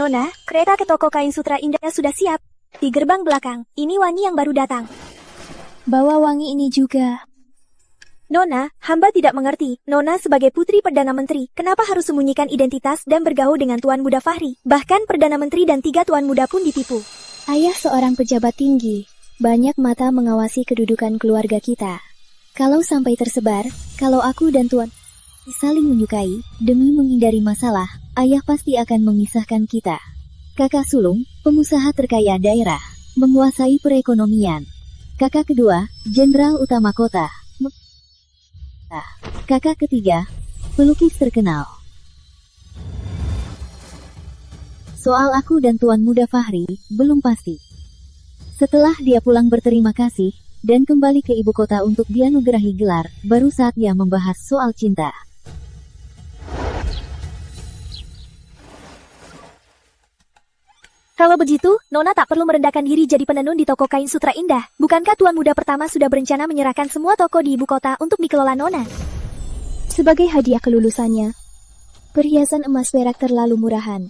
Nona, kereta ke toko kain sutra indah sudah siap. Di gerbang belakang, ini wangi yang baru datang. Bawa wangi ini juga. Nona, hamba tidak mengerti. Nona sebagai putri Perdana Menteri, kenapa harus sembunyikan identitas dan bergaul dengan Tuan Muda Fahri? Bahkan Perdana Menteri dan 3 Tuan Muda pun ditipu. Ayah seorang pejabat tinggi. Banyak mata mengawasi kedudukan keluarga kita. Kalau sampai tersebar, kalau aku dan Tuan saling menyukai, demi menghindari masalah, ayah pasti akan memisahkan kita. Kakak sulung, pengusaha terkaya daerah, menguasai perekonomian. Kakak kedua, jenderal utama kota. Kakak ketiga, pelukis terkenal. Soal aku dan Tuan Muda Fahri, belum pasti. Setelah dia pulang berterima kasih, dan kembali ke ibu kota untuk dianugerahi gelar, baru saatnya membahas soal cinta. Kalau begitu, Nona tak perlu merendahkan diri jadi penenun di toko kain sutra indah. Bukankah Tuan Muda pertama sudah berencana menyerahkan semua toko di ibu kota untuk dikelola Nona? Sebagai hadiah kelulusannya, perhiasan emas perak terlalu murahan.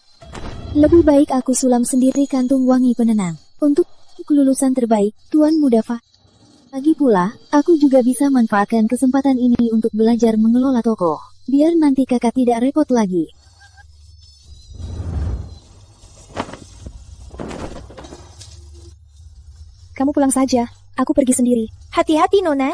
Lebih baik aku sulam sendiri kantung wangi penenang. Untuk kelulusan terbaik, Tuan Muda Fahri. Lagi pula, aku juga bisa manfaatkan kesempatan ini untuk belajar mengelola toko. Biar nanti kakak tidak repot lagi. Kamu pulang saja, aku pergi sendiri. Hati-hati, Nona.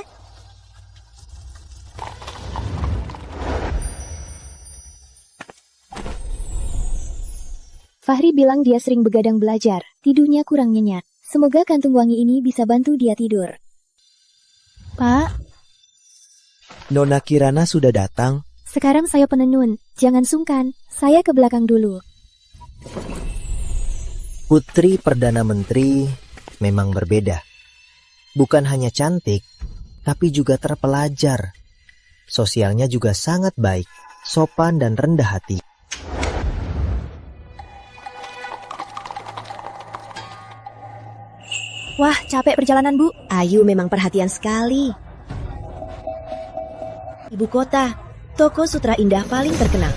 Fahri bilang dia sering begadang belajar, tidurnya kurang nyenyak. Semoga kantung wangi ini bisa bantu dia tidur. Pak, Nona Kirana sudah datang. sekarang saya penenun. Jangan sungkan, saya ke belakang dulu. Putri Perdana Menteri memang berbeda. Bukan hanya cantik, tapi juga terpelajar. Sosialnya juga sangat baik, sopan dan rendah hati. Wah, capek perjalanan, Bu. Ayu memang perhatian sekali. Ibu kota, toko sutra indah paling terkenal.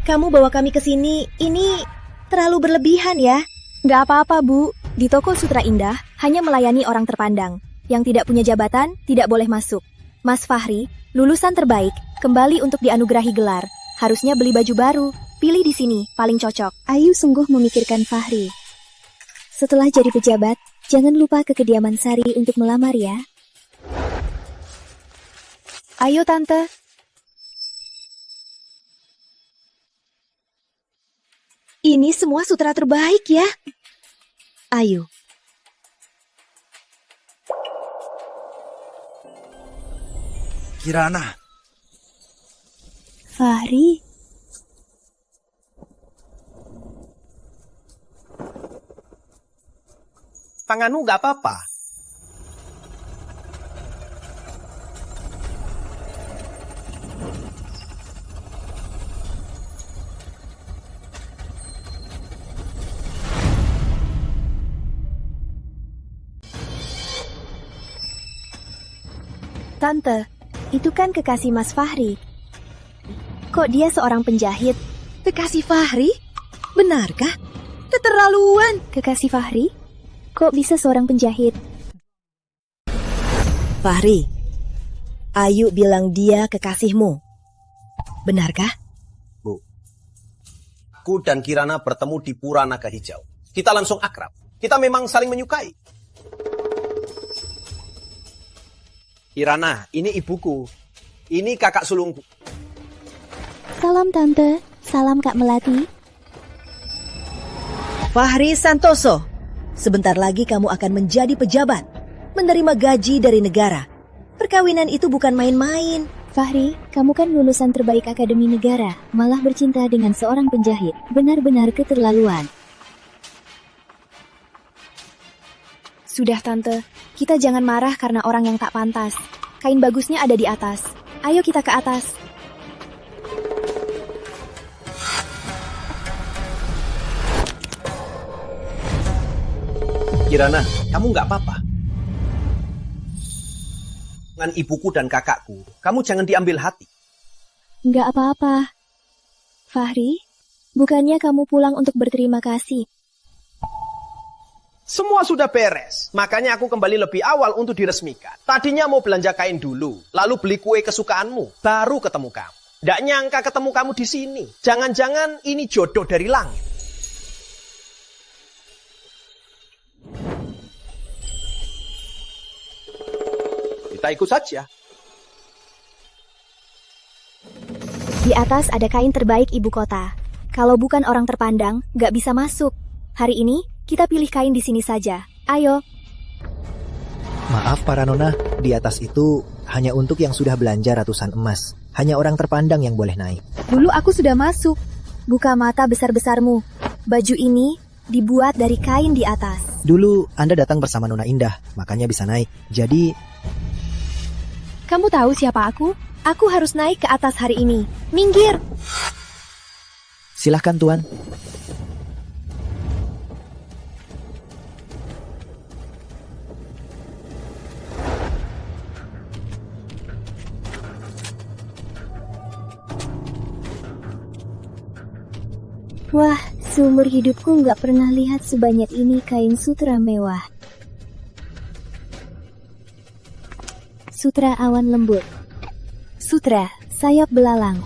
Kamu bawa kami ke sini, ini terlalu berlebihan ya. Nggak apa-apa, Bu. Di toko sutra indah, hanya melayani orang terpandang. Yang tidak punya jabatan, tidak boleh masuk. Mas Fahri, lulusan terbaik, kembali untuk dianugerahi gelar. Harusnya beli baju baru. Pilih di sini, paling cocok. Ayu sungguh memikirkan Fahri. Setelah jadi pejabat, jangan lupa ke kediaman Sari untuk melamar ya. Ayo, Tante. Ini semua sutra terbaik ya. Ayu. Kirana, Fahri, tanganmu gak apa-apa. Tante, itu kan kekasih Mas Fahri. Kok dia seorang penjahit? Kekasih Fahri? Benarkah? Keterlaluan. kekasih Fahri? Kok bisa seorang penjahit? Fahri, Ayu bilang dia kekasihmu. Benarkah? Bu, ku dan Kirana bertemu di Pura Naga Hijau. Kita langsung akrab. Kita memang saling menyukai. Kirana, ini ibuku. Ini kakak sulungku. Salam Tante, salam Kak Melati. Fahri Santoso, sebentar lagi kamu akan menjadi pejabat, menerima gaji dari negara. Perkawinan itu bukan main-main. Fahri, kamu kan lulusan terbaik Akademi Negara, malah bercinta dengan seorang penjahit. Benar-benar keterlaluan. Sudah, Tante. Kita jangan marah karena orang yang tak pantas. Kain bagusnya ada di atas. Ayo kita ke atas. Kirana, kamu nggak apa-apa. Dengan ibuku dan kakakku, kamu jangan diambil hati. Nggak apa-apa. Fahri, Bukannya kamu pulang untuk berterima kasih. Semua sudah beres, makanya aku kembali lebih awal untuk diresmikan. Tadinya mau belanja kain dulu, lalu beli kue kesukaanmu, baru ketemu kamu. Nggak nyangka ketemu kamu di sini. Jangan-jangan ini jodoh dari langit. Kita ikut saja. Di atas ada kain terbaik ibu kota. Kalau bukan orang terpandang, nggak bisa masuk. Hari ini, kita pilih kain di sini saja. Ayo. Maaf para nona, di atas itu hanya untuk yang sudah belanja ratusan emas. Hanya orang terpandang yang boleh naik. Dulu aku sudah masuk. Buka mata besar-besarmu. Baju ini dibuat dari kain di atas. Dulu Anda datang bersama Nona Indah, makanya bisa naik. Jadi, Kamu tahu siapa aku? Aku harus naik ke atas hari ini. Minggir! silahkan Tuan. Wah, seumur hidupku nggak pernah lihat sebanyak ini kain sutra mewah. Sutra awan lembut. Sutra sayap belalang.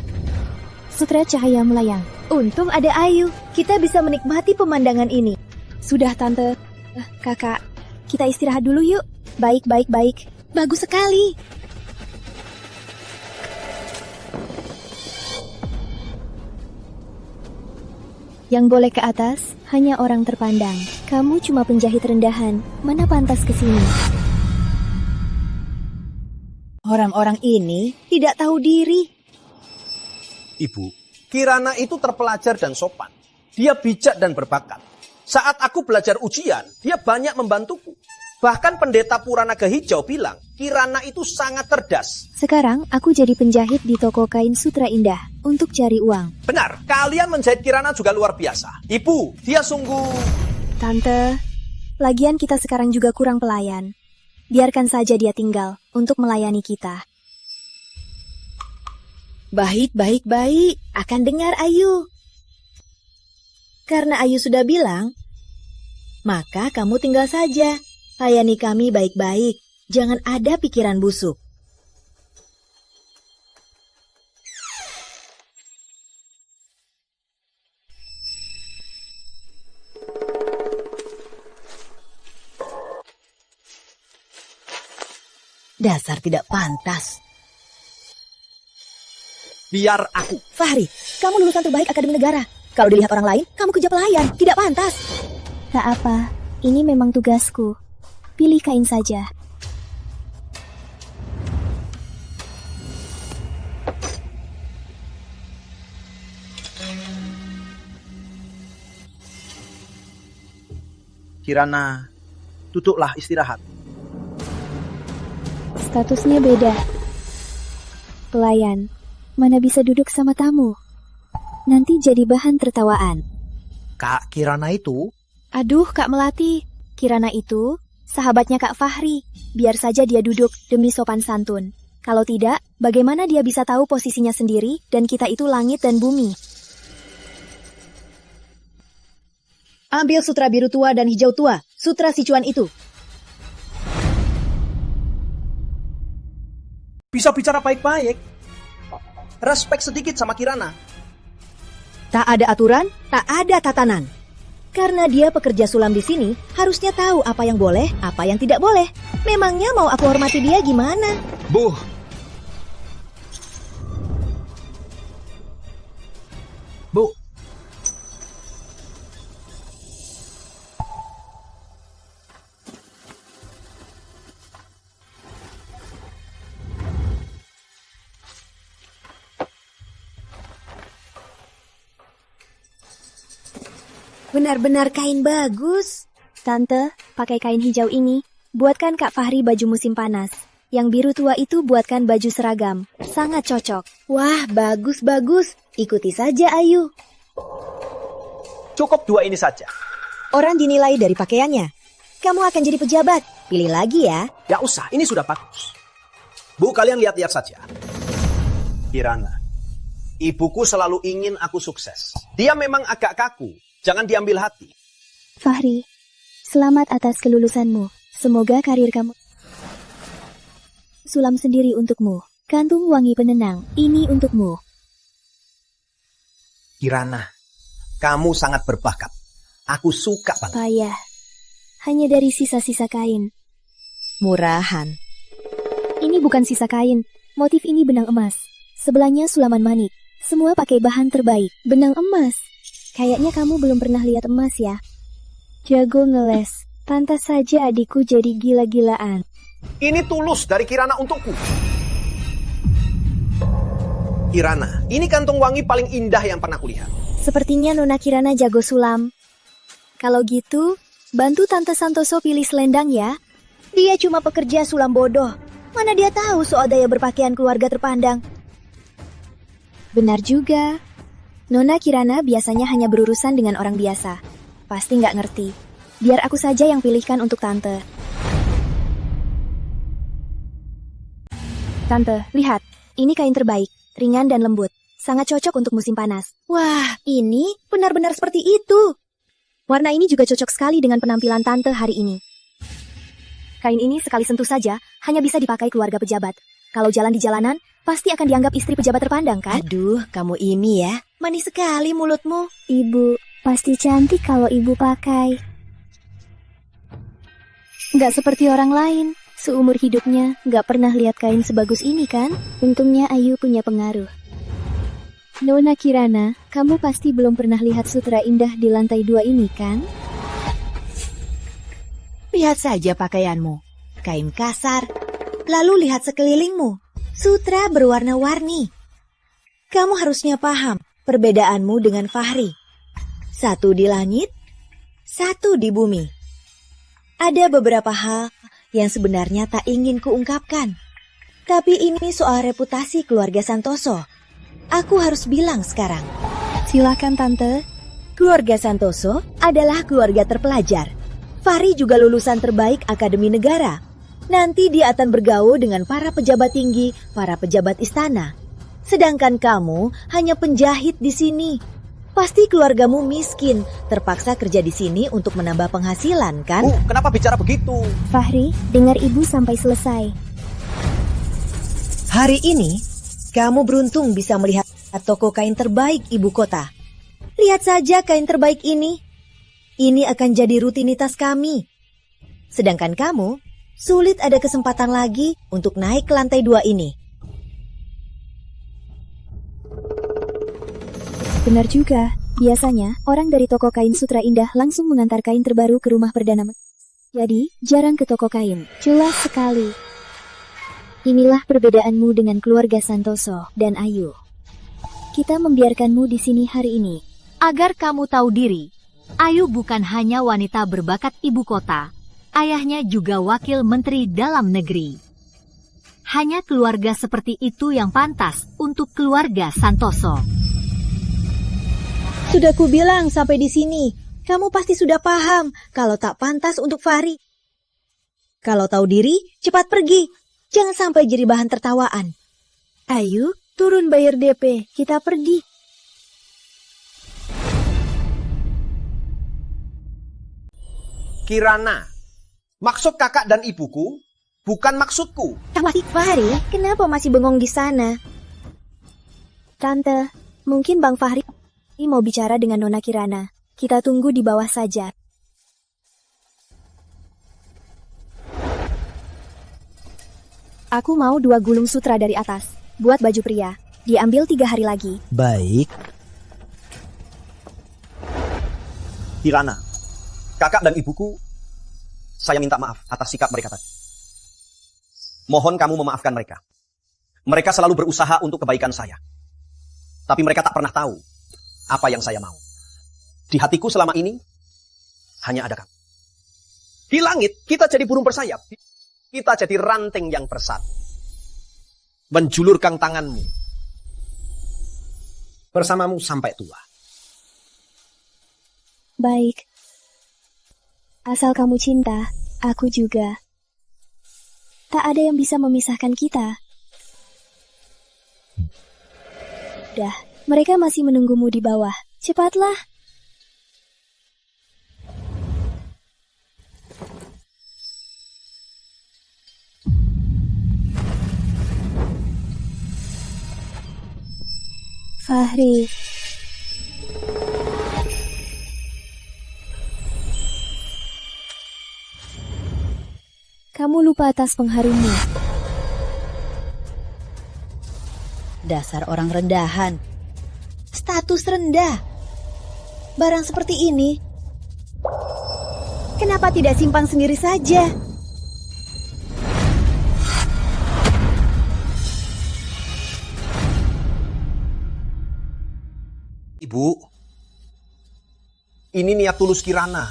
Sutra cahaya melayang. Untung ada Ayu. Kita bisa menikmati pemandangan ini. Sudah, Tante. Kakak, kita istirahat dulu yuk. Baik. Bagus sekali. Yang boleh ke atas hanya orang terpandang. Kamu cuma penjahit rendahan. Mana pantas ke sini? Orang-orang ini tidak tahu diri. Ibu, Kirana itu terpelajar dan sopan. Dia bijak dan berbakat. Saat aku belajar ujian, dia banyak membantuku. Bahkan pendeta Puranaga Hijau bilang, Kirana itu sangat cerdas. Sekarang aku jadi penjahit di toko kain sutra indah untuk cari uang. Benar, kalian menjahit Kirana juga luar biasa. Ibu, dia sungguh... Tante, lagian kita sekarang juga kurang pelayan. Biarkan saja dia tinggal untuk melayani kita. Baik. Akan dengar Ayu. Karena Ayu sudah bilang, maka kamu tinggal saja. Layani kami baik-baik. Jangan ada pikiran busuk. Dasar tidak pantas. Biar aku. Fahri, kamu lulusan terbaik Akademi Negara. Kalau dilihat orang lain, kamu kerja pelayan. Tidak pantas. Tak apa, ini memang tugasku. Pilih kain saja. Kirana, duduklah istirahat. Statusnya beda. Pelayan, mana bisa duduk sama tamu? Nanti jadi bahan tertawaan. Kak Kirana itu? Aduh, Kak Melati. Kirana itu sahabatnya Kak Fahri. Biar saja dia duduk demi sopan santun. Kalau tidak, bagaimana dia bisa tahu posisinya sendiri dan kita itu langit dan bumi? Ambil sutra biru tua dan hijau tua. Sutra Sichuan itu. Bisa bicara baik-baik. Respek sedikit sama Kirana. Tak ada aturan, tak ada tatanan. Karena dia pekerja sulam di sini, harusnya tahu apa yang boleh, apa yang tidak boleh. Memangnya mau aku hormati dia gimana? Bu. Bu. Benar-benar kain bagus. Tante, pakai kain hijau ini. Buatkan Kak Fahri baju musim panas. Yang biru tua itu buatkan baju seragam. Sangat cocok. Wah, bagus. Ikuti saja, Ayu. Cukup 2 ini saja. Orang dinilai dari pakaiannya. Kamu akan jadi pejabat. Pilih lagi ya. Ya usah, ini sudah bagus. Bu, kalian lihat-lihat saja. Kirana, Ibuku selalu ingin aku sukses. Dia memang agak kaku, jangan diambil hati. Fahri, selamat atas kelulusanmu. Semoga karir kamu. Sulam sendiri untukmu. Kantung wangi penenang, ini untukmu. Kirana, kamu sangat berbakat. Aku suka banget. Payah. Hanya dari sisa-sisa kain. Murahan. Ini bukan sisa kain. Motif ini benang emas. Sebelahnya sulaman manik. Semua pakai bahan terbaik. Benang emas. Kayaknya kamu belum pernah lihat emas ya. Jago ngeles. Pantas saja adikku jadi gila-gilaan. Ini tulus dari Kirana untukku. Kirana, ini kantung wangi paling indah yang pernah kulihat. Sepertinya Nona Kirana jago sulam. Kalau gitu, bantu Tante Santoso pilih selendang ya. Dia cuma pekerja sulam bodoh. Mana dia tahu soal daya berpakaian keluarga terpandang. Benar juga. Nona Kirana biasanya hanya berurusan dengan orang biasa. Pasti nggak ngerti. Biar aku saja yang pilihkan untuk Tante. Tante, lihat. Ini kain terbaik. Ringan dan lembut. Sangat cocok untuk musim panas. Wah, ini benar-benar seperti itu. Warna ini juga cocok sekali dengan penampilan Tante hari ini. Kain ini sekali sentuh saja, hanya bisa dipakai keluarga pejabat. Kalau jalan di jalanan, pasti akan dianggap istri pejabat terpandang, kan? Aduh, kamu ini ya. Manis sekali mulutmu. Ibu, pasti cantik kalau ibu pakai. Nggak seperti orang lain. Seumur hidupnya, nggak pernah lihat kain sebagus ini kan? Untungnya Ayu punya pengaruh. Nona Kirana, kamu pasti belum pernah lihat sutra indah di lantai 2 ini kan? Lihat saja pakaianmu. Kain kasar. Lalu lihat sekelilingmu. Sutra berwarna-warni. Kamu harusnya paham perbedaanmu dengan Fahri. Satu di langit, satu di bumi. Ada beberapa hal yang sebenarnya tak ingin kuungkapkan. Tapi ini soal reputasi keluarga Santoso. Aku harus bilang sekarang. Silakan, Tante. Keluarga Santoso adalah keluarga terpelajar. Fahri juga lulusan terbaik Akademi Negara. Nanti dia akan bergaul dengan para pejabat tinggi, para pejabat istana. Sedangkan kamu hanya penjahit di sini. Pasti keluargamu miskin, terpaksa kerja di sini untuk menambah penghasilan, kan? Bu, kenapa bicara begitu? Fahri, dengar ibu sampai selesai. Hari ini, kamu beruntung bisa melihat toko kain terbaik ibu kota. Lihat saja kain terbaik ini. Ini akan jadi rutinitas kami. Sedangkan kamu, sulit ada kesempatan lagi untuk naik ke lantai 2 ini. Benar juga. Biasanya, orang dari toko kain Sutra Indah langsung mengantar kain terbaru ke rumah Perdana Menteri. Jadi, jarang ke toko kain. Jelas sekali. Inilah perbedaanmu dengan keluarga Santoso dan Ayu. Kita membiarkanmu di sini hari ini. Agar kamu tahu diri, Ayu bukan hanya wanita berbakat ibu kota. Ayahnya juga wakil menteri dalam negeri. Hanya keluarga seperti itu yang pantas untuk keluarga Santoso. Sudah kubilang sampai di sini. Kamu pasti sudah paham kalau tak pantas untuk Fahri. Kalau tahu diri, cepat pergi. Jangan sampai jadi bahan tertawaan. Ayo, turun bayar DP. Kita pergi. Kirana, maksud kakak dan ibuku bukan maksudku. Fahri, kenapa masih bengong di sana? Tante, mungkin Bang Fahri mau bicara dengan Nona Kirana. Kita tunggu di bawah saja. Aku mau 2 gulung sutra dari atas. Buat baju pria. Diambil 3 hari lagi. Baik, Kirana, kakak dan ibuku, saya minta maaf atas sikap mereka tadi. Mohon kamu memaafkan mereka. Mereka selalu berusaha untuk kebaikan saya. Tapi mereka tak pernah tahu apa yang saya mau. Di hatiku selama ini, hanya ada kamu. Di langit, kita jadi burung bersayap. Kita jadi ranting yang bersatu. Menjulurkan tanganmu. Bersamamu sampai tua. Baik. Asal kamu cinta, aku juga. Tak ada yang bisa memisahkan kita. Dah. Mereka masih menunggumu di bawah. Cepatlah. Fahri. Kamu lupa atas pengharummu. Dasar orang rendahan. Status rendah. Barang seperti ini, kenapa tidak simpan sendiri saja? Ibu, ini niat tulus Kirana.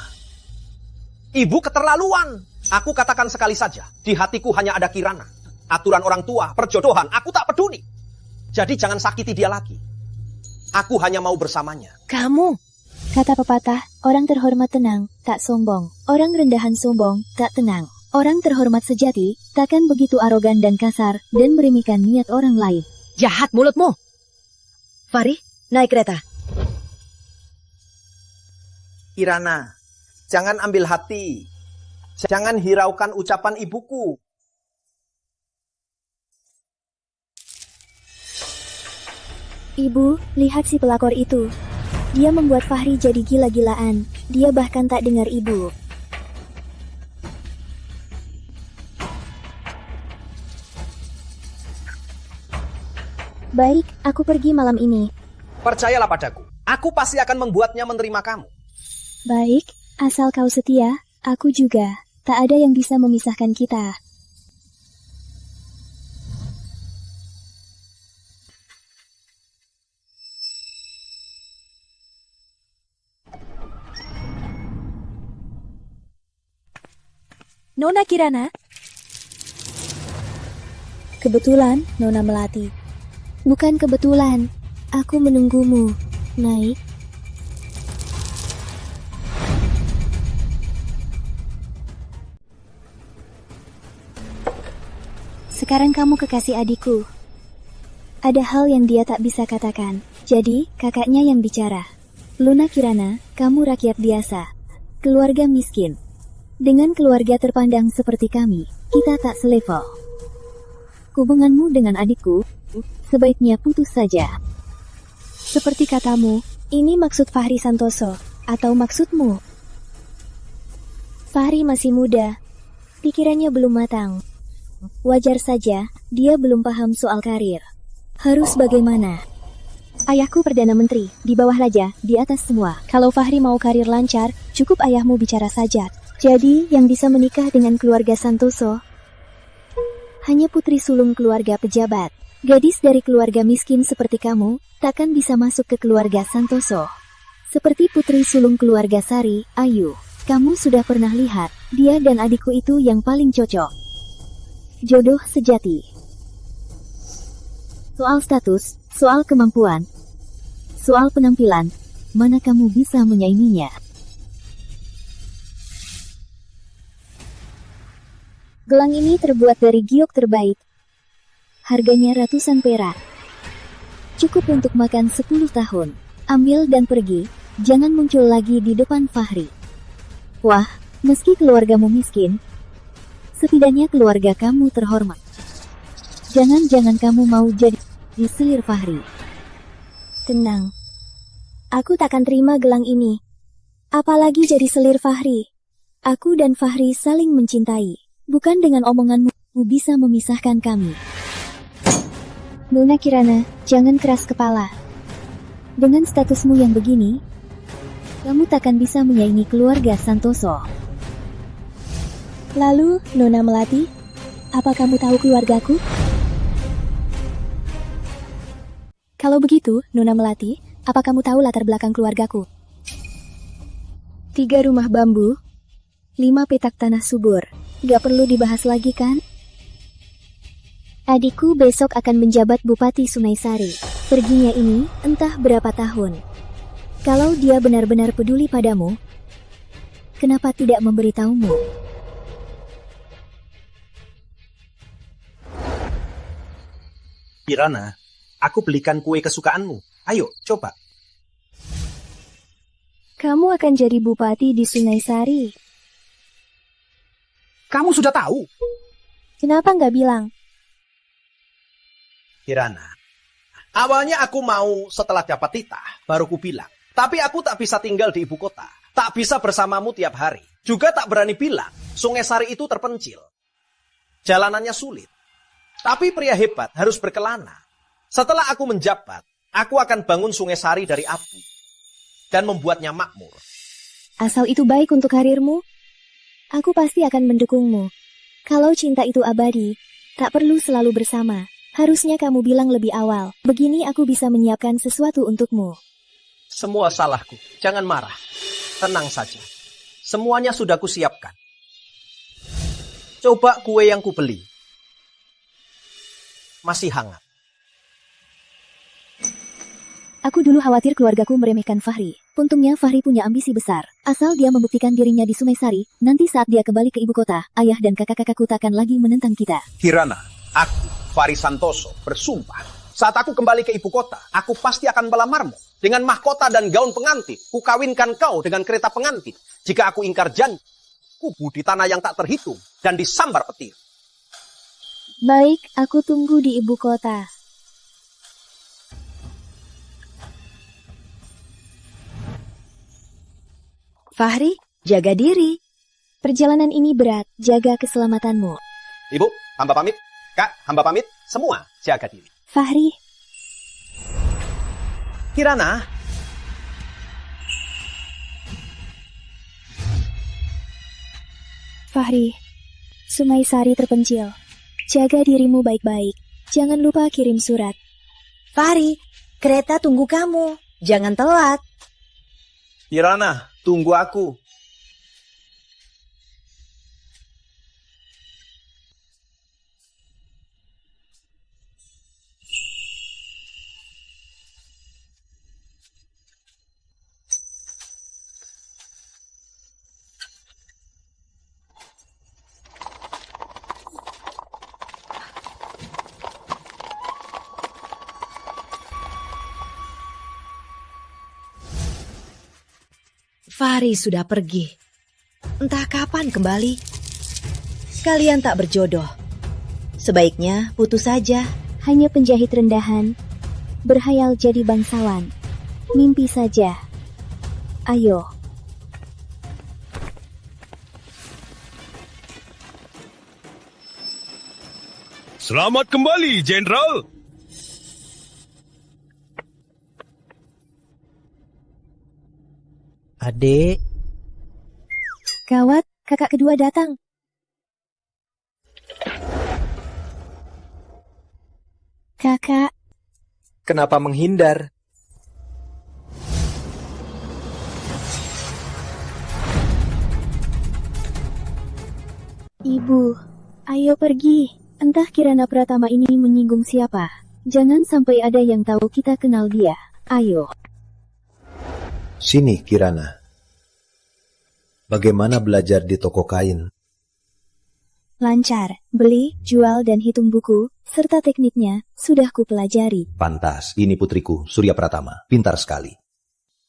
Ibu keterlaluan. Aku katakan sekali saja, di hatiku hanya ada Kirana. Aturan orang tua, perjodohan, aku tak peduli. Jadi jangan sakiti dia lagi. Aku hanya mau bersamanya. Kamu. Kata pepatah, orang terhormat tenang, tak sombong. Orang rendahan sombong, tak tenang. Orang terhormat sejati, takkan begitu arogan dan kasar, dan meremehkan niat orang lain. Jahat mulutmu. Fahri, naik kereta. Kirana, jangan ambil hati. Jangan hiraukan ucapan ibuku. Ibu, lihat si pelakor itu. Dia membuat Fahri jadi gila-gilaan. Dia bahkan tak dengar ibu. Baik, aku pergi malam ini. Percayalah padaku. Aku pasti akan membuatnya menerima kamu. Baik, asal kau setia, aku juga. Tak ada yang bisa memisahkan kita. Nona Kirana, Kebetulan, Nona Melati. Bukan kebetulan, aku menunggumu. Naik. Sekarang kamu kekasih adikku. Ada hal yang dia tak bisa katakan, jadi kakaknya yang bicara. Luna Kirana, kamu rakyat biasa. Keluarga miskin. Dengan keluarga terpandang seperti kami, kita tak selevel. Hubunganmu dengan adikku, sebaiknya putus saja. Seperti katamu, ini maksud Fahri Santoso, atau maksudmu? Fahri masih muda, pikirannya belum matang. Wajar saja, dia belum paham soal karir. Harus bagaimana? Ayahku Perdana Menteri, di bawah raja, di atas semua. Kalau Fahri mau karir lancar, cukup ayahmu bicara saja. Jadi, yang bisa menikah dengan keluarga Santoso hanya putri sulung keluarga pejabat. Gadis dari keluarga miskin seperti kamu, takkan bisa masuk ke keluarga Santoso. Seperti putri sulung keluarga Sari, Ayu. Kamu sudah pernah lihat, dia dan adikku itu yang paling cocok. Jodoh sejati. Soal status, soal kemampuan, soal penampilan, mana kamu bisa menyainginya? Gelang ini terbuat dari giok terbaik. Harganya ratusan perak. Cukup untuk makan 10 tahun. Ambil dan pergi, jangan muncul lagi di depan Fahri. Wah, meski keluargamu miskin, setidaknya keluarga kamu terhormat. Jangan-jangan kamu mau jadi selir Fahri. Tenang. Aku takkan terima gelang ini. Apalagi jadi selir Fahri. Aku dan Fahri saling mencintai. Bukan dengan omonganmu bisa memisahkan kami. Nona Kirana, jangan keras kepala. Dengan statusmu yang begini, kamu takkan bisa menyaingi keluarga Santoso. Lalu, Nona Melati, apa kamu tahu keluargaku? Kalau begitu, Nona Melati, apa kamu tahu latar belakang keluargaku? 3 rumah bambu, 5 petak tanah subur. Gak perlu dibahas lagi kan? Adikku besok akan menjabat Bupati Sungai Sari. Perginya ini entah berapa tahun. Kalau dia benar-benar peduli padamu, kenapa tidak memberitahumu? Kirana, aku belikan kue kesukaanmu. Ayo, coba. Kamu akan jadi bupati di Sungai Sari. Kamu sudah tahu. Kenapa nggak bilang? Kirana, awalnya aku mau setelah dapat titah, baru ku bilang. Tapi aku tak bisa tinggal di ibu kota. Tak bisa bersamamu tiap hari. Juga tak berani bilang, Sungai Sari itu terpencil. Jalanannya sulit. Tapi pria hebat harus berkelana. Setelah aku menjabat, aku akan bangun Sungai Sari dari abu. Dan membuatnya makmur. Asal itu baik untuk karirmu, aku pasti akan mendukungmu. Kalau cinta itu abadi, tak perlu selalu bersama. Harusnya kamu bilang lebih awal. Begini aku bisa menyiapkan sesuatu untukmu. Semua salahku. Jangan marah. Tenang saja. Semuanya sudah kusiapkan. Coba kue yang kubeli. Masih hangat. Aku dulu khawatir keluargaku meremehkan Fahri. Untungnya Fahri punya ambisi besar. Asal dia membuktikan dirinya di Sungai Sari, nanti saat dia kembali ke ibu kota, ayah dan kakak-kakakku takkan lagi menentang kita. Kirana, aku, Fahri Santoso, bersumpah. Saat aku kembali ke ibu kota, aku pasti akan melamarmu. Dengan mahkota dan gaun pengantin, ku kawinkan kau dengan kereta pengantin. Jika aku ingkar janji, kubu di tanah yang tak terhitung dan disambar petir. Baik, aku tunggu di ibu kota. Fahri, jaga diri. Perjalanan ini berat, jaga keselamatanmu. Ibu, hamba pamit. Kak, hamba pamit. Semua jaga diri. Fahri, Kirana, Fahri, Sungai Sari terpencil. Jaga dirimu baik-baik. Jangan lupa kirim surat. Fahri, kereta tunggu kamu. Jangan telat. Kirana, tunggu aku. Fahri sudah pergi. Entah kapan kembali. Kalian tak berjodoh. Sebaiknya putus saja. Hanya penjahit rendahan, berhayal jadi bangsawan. Mimpi saja. Ayo. Selamat kembali, Jenderal. Adik, Gawat, kakak kedua datang. Kakak, kenapa menghindar? Ibu, ayo pergi. Entah Kirana Pratama ini menyinggung siapa. Jangan sampai ada yang tahu kita kenal dia. Ayo. Sini, Kirana. Bagaimana belajar di toko kain? Lancar, beli, jual dan hitung buku, serta tekniknya sudah kupelajari. Pantas, ini putriku, Surya Pratama. Pintar sekali.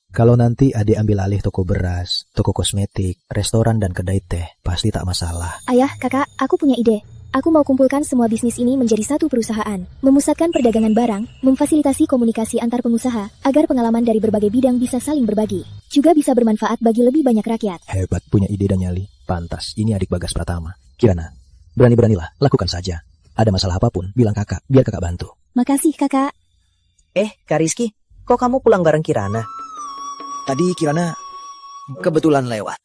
Kalau nanti adik ambil alih toko beras, toko kosmetik, restoran dan kedai teh, pasti tak masalah. Ayah, kakak, aku punya ide. Aku mau kumpulkan semua bisnis ini menjadi satu perusahaan, memusatkan perdagangan barang, memfasilitasi komunikasi antar pengusaha, agar pengalaman dari berbagai bidang bisa saling berbagi. Juga bisa bermanfaat bagi lebih banyak rakyat. Hebat, punya ide dan nyali. Pantas, ini adik Bagas Pratama. Kirana, berani-beranilah, lakukan saja. Ada masalah apapun, bilang kakak, biar kakak bantu. Makasih kakak. Kak Rizky, kok kamu pulang bareng Kirana? Tadi Kirana kebetulan lewat.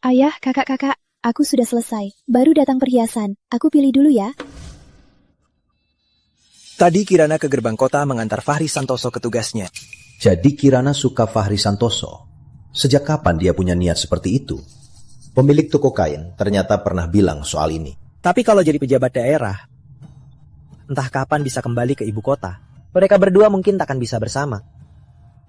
Ayah, kakak-kakak, aku sudah selesai. Baru datang perhiasan. Aku pilih dulu ya. Tadi Kirana ke gerbang kota mengantar Fahri Santoso ke tugasnya. Jadi Kirana suka Fahri Santoso. Sejak kapan dia punya niat seperti itu? Pemilik toko kain ternyata pernah bilang soal ini. Tapi kalau jadi pejabat daerah, entah kapan bisa kembali ke ibu kota. Mereka berdua mungkin takkan bisa bersama.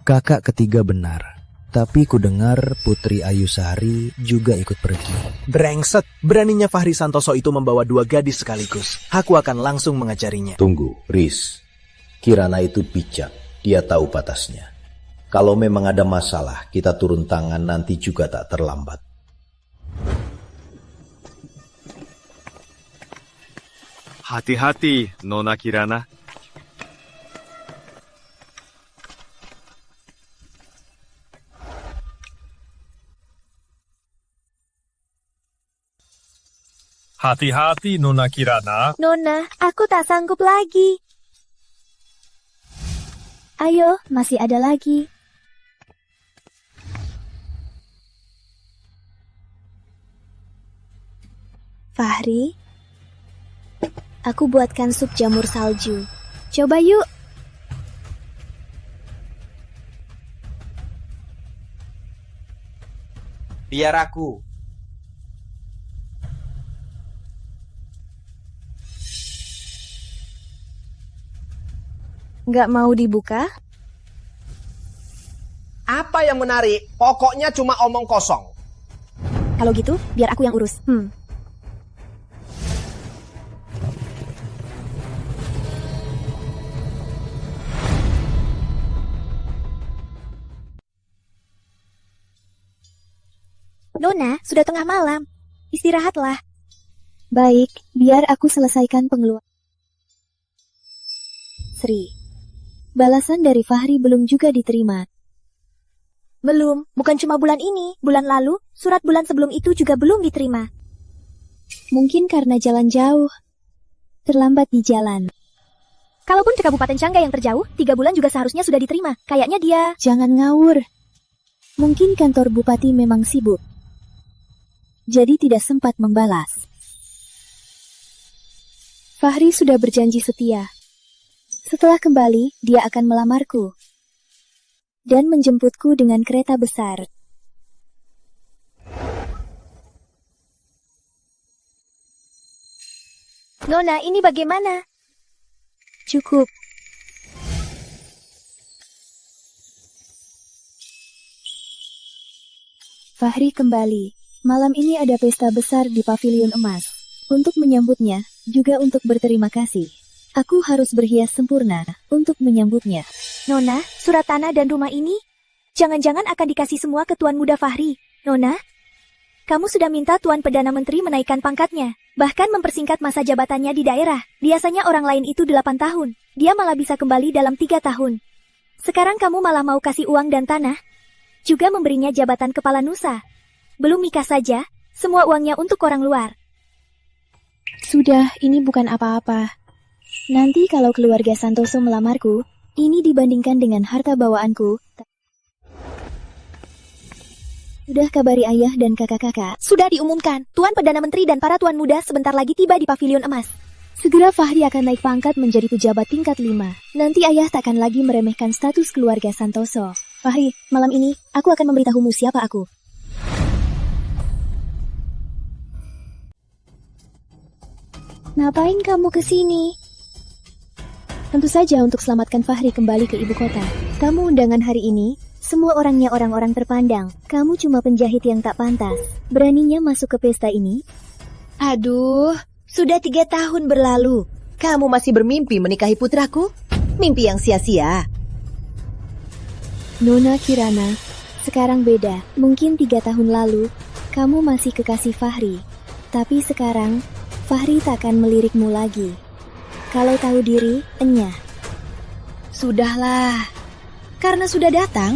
Kakak ketiga benar. Tapi ku dengar Putri Ayu Sari juga ikut pergi. Brengsek, beraninya Fahri Santoso itu membawa dua gadis sekaligus. Aku akan langsung mengajarinya. Tunggu, Riz. Kirana itu bijak. Dia tahu batasnya. Kalau memang ada masalah, kita turun tangan nanti juga tak terlambat. Hati-hati, Nona Kirana. Hati-hati, Nona Kirana. Nona, aku tak sanggup lagi. Ayo, masih ada lagi. Fahri, aku buatkan sup jamur salju. Coba yuk. Biar aku. Nggak mau dibuka? Apa yang menarik? Pokoknya cuma omong kosong. Kalau gitu, biar aku yang urus. Nona, sudah tengah malam. Istirahatlah. Baik, biar aku selesaikan pengeluaran. Sri, balasan dari Fahri belum juga diterima. Belum, bukan cuma bulan ini. Bulan lalu, surat bulan sebelum itu juga belum diterima. Mungkin karena jalan jauh. Terlambat di jalan. Kalaupun ke Kabupaten Cangga yang terjauh, 3 bulan juga seharusnya sudah diterima. Kayaknya dia... Jangan ngawur. Mungkin kantor bupati memang sibuk. Jadi tidak sempat membalas. Fahri sudah berjanji setia. Setelah kembali, dia akan melamarku. Dan menjemputku dengan kereta besar. Nona, ini bagaimana? Cukup. Fahri kembali. Malam ini ada pesta besar di Pavilion Emas. Untuk menyambutnya, juga untuk berterima kasih. Aku harus berhias sempurna untuk menyambutnya. Nona, surat tanah dan rumah ini, jangan-jangan akan dikasih semua ke Tuan Muda Fahri. Nona, kamu sudah minta Tuan Perdana Menteri menaikkan pangkatnya, bahkan mempersingkat masa jabatannya di daerah. Biasanya orang lain itu 8 tahun, dia malah bisa kembali dalam 3 tahun. Sekarang kamu malah mau kasih uang dan tanah, juga memberinya jabatan kepala nusa. Belum nikah saja, semua uangnya untuk orang luar. Sudah, ini bukan apa-apa. Nanti kalau keluarga Santoso melamarku, ini dibandingkan dengan harta bawaanku. Sudah kabari ayah dan kakak-kakak. Sudah diumumkan, Tuan Perdana Menteri dan para Tuan Muda sebentar lagi tiba di Pavilion Emas. Segera Fahri akan naik pangkat menjadi pejabat tingkat 5. Nanti ayah takkan lagi meremehkan status keluarga Santoso. Fahri, malam ini, aku akan memberitahumu siapa aku. Ngapain kamu ke sini? Tentu saja untuk selamatkan Fahri kembali ke ibu kota. Kamu undangan hari ini, semua orangnya orang-orang terpandang. Kamu cuma penjahit yang tak pantas. Beraninya masuk ke pesta ini? Aduh, sudah 3 tahun berlalu. Kamu masih bermimpi menikahi putraku? Mimpi yang sia-sia. Nona Kirana, sekarang beda. Mungkin 3 tahun lalu, kamu masih kekasih Fahri. Tapi sekarang, Fahri takkan melirikmu lagi. Kalau tahu diri, enyah. Sudahlah. Karena sudah datang,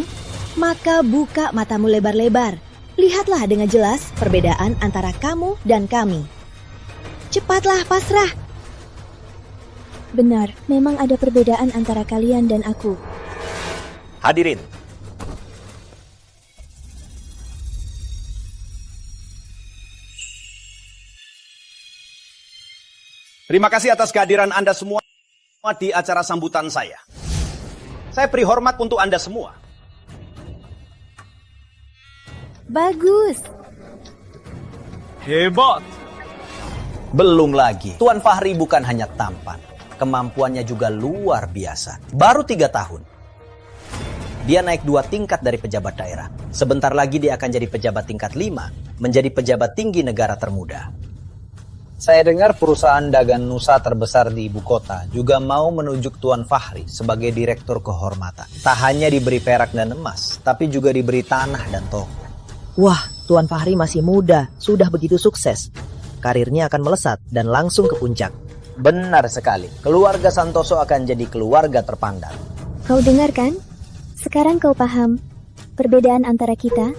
maka buka matamu lebar-lebar. Lihatlah dengan jelas perbedaan antara kamu dan kami. Cepatlah pasrah. Benar, memang ada perbedaan antara kalian dan aku. Hadirin. Terima kasih atas kehadiran Anda semua di acara sambutan saya. Saya beri hormat untuk Anda semua. Bagus. Hebat. Belum lagi, Tuan Fahri bukan hanya tampan, kemampuannya juga luar biasa. Baru 3 tahun. Dia naik 2 tingkat dari pejabat daerah. Sebentar lagi dia akan jadi pejabat tingkat 5, menjadi pejabat tinggi negara termuda. Saya dengar perusahaan dagang Nusa terbesar di ibu kota juga mau menunjuk Tuan Fahri sebagai direktur kehormatan. Tak hanya diberi perak dan emas, tapi juga diberi tanah dan toko. Wah, Tuan Fahri masih muda, sudah begitu sukses. Karirnya akan melesat dan langsung ke puncak. Benar sekali, keluarga Santoso akan jadi keluarga terpandang. Kau dengar kan? Sekarang kau paham perbedaan antara kita?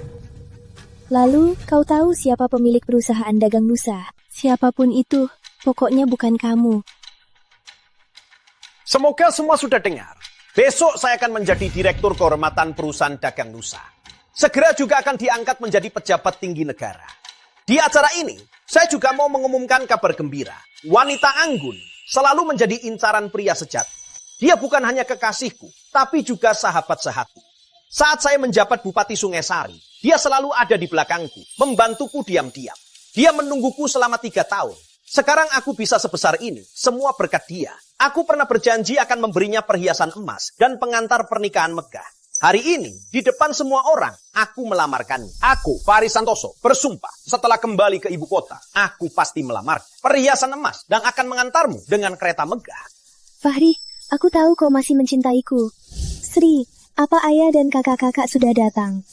Lalu kau tahu siapa pemilik perusahaan dagang Nusa? Siapapun itu, pokoknya bukan kamu. Semoga semua sudah dengar. Besok saya akan menjadi direktur kehormatan perusahaan dagang Nusa. Segera juga akan diangkat menjadi pejabat tinggi negara. Di acara ini, saya juga mau mengumumkan kabar gembira. Wanita anggun selalu menjadi incaran pria sejati. Dia bukan hanya kekasihku, tapi juga sahabat sehati. Saat saya menjabat Bupati Sungai Sari, dia selalu ada di belakangku, membantuku diam-diam. Dia menungguku selama 3 tahun. Sekarang aku bisa sebesar ini, semua berkat dia. Aku pernah berjanji akan memberinya perhiasan emas dan pengantar pernikahan megah. Hari ini, di depan semua orang, aku melamarkannya. Aku, Fahri Santoso, bersumpah setelah kembali ke ibu kota, aku pasti melamar perhiasan emas dan akan mengantarmu dengan kereta megah. Fahri, aku tahu kau masih mencintaiku. Sri, apa ayah dan kakak-kakak sudah datang?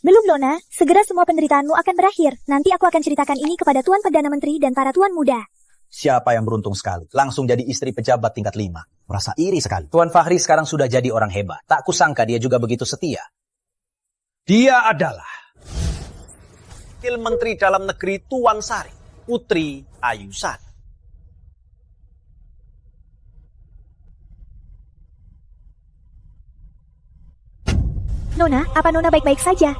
Belum, Nona. Segera semua penderitaanmu akan berakhir. Nanti aku akan ceritakan ini kepada Tuan Perdana Menteri dan para tuan muda. Siapa yang beruntung sekali, langsung jadi istri pejabat tingkat 5. Merasa iri sekali. Tuan Fahri sekarang sudah jadi orang hebat. Tak kusangka dia juga begitu setia. Dia adalah Wakil Menteri Dalam Negeri Tuan Sari, Putri Ayusan. Nona, apa Nona baik-baik saja?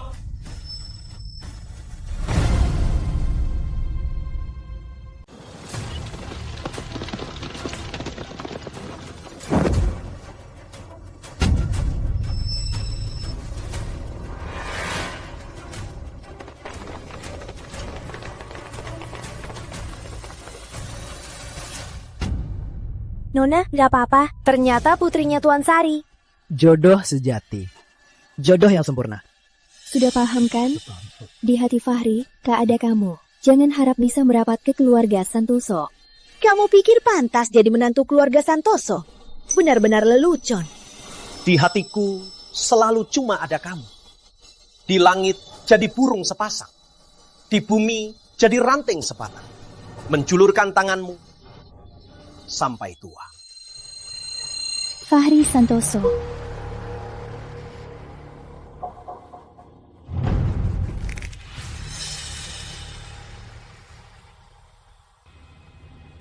Nona, nggak apa-apa. Ternyata putrinya Tuan Sari. Jodoh sejati. Jodoh yang sempurna. Sudah paham kan? Di hati Fahri, tak ada kamu. Jangan harap bisa merapat ke keluarga Santoso. Kamu pikir pantas jadi menantu keluarga Santoso? Benar-benar lelucon. Di hatiku selalu cuma ada kamu. Di langit jadi burung sepasang. Di bumi jadi ranting sepatang. Menjulurkan tanganmu sampai tua. Fahri Santoso.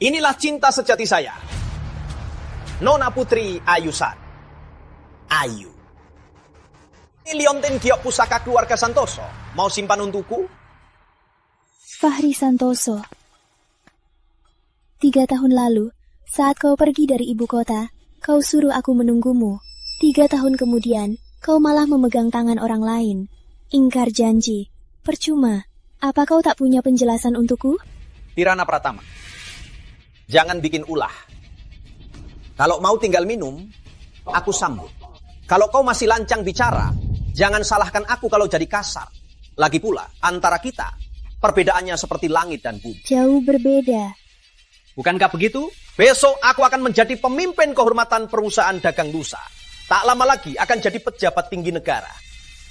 Inilah cinta sejati saya. Nona Putri Ayusan. Ayu. Ini liontin giok pusaka keluarga Santoso. Mau simpan untukku? Fahri Santoso. 3 tahun lalu, saat kau pergi dari ibu kota, kau suruh aku menunggumu. 3 tahun kemudian, kau malah memegang tangan orang lain. Ingkar janji. Percuma. Apa kau tak punya penjelasan untukku? Kirana Pratama. Jangan bikin ulah. Kalau mau tinggal minum, aku sambut. Kalau kau masih lancang bicara, jangan salahkan aku kalau jadi kasar. Lagi pula, antara kita, perbedaannya seperti langit dan bumi. Jauh berbeda. Bukankah begitu? Besok aku akan menjadi pemimpin kehormatan perusahaan dagang Nusa. Tak lama lagi akan jadi pejabat tinggi negara.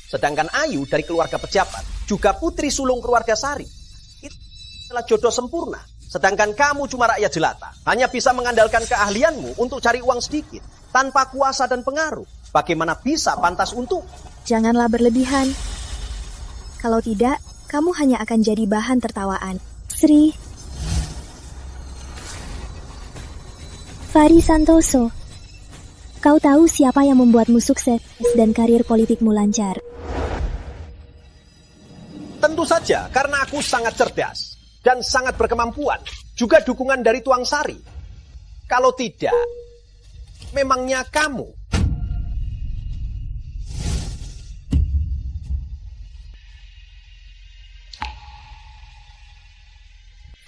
Sedangkan Ayu dari keluarga pejabat, juga putri sulung keluarga Sari. Itu adalah jodoh sempurna. Sedangkan kamu cuma rakyat jelata. Hanya bisa mengandalkan keahlianmu untuk cari uang sedikit. Tanpa kuasa dan pengaruh. Bagaimana bisa pantas untuk? Janganlah berlebihan. Kalau tidak, kamu hanya akan jadi bahan tertawaan. Sri. Fahri Santoso. Kau tahu siapa yang membuatmu sukses dan karir politikmu lancar? Tentu saja, karena aku sangat cerdas. Dan sangat berkemampuan. Juga dukungan dari Tuang Sari. Kalau tidak, memangnya kamu.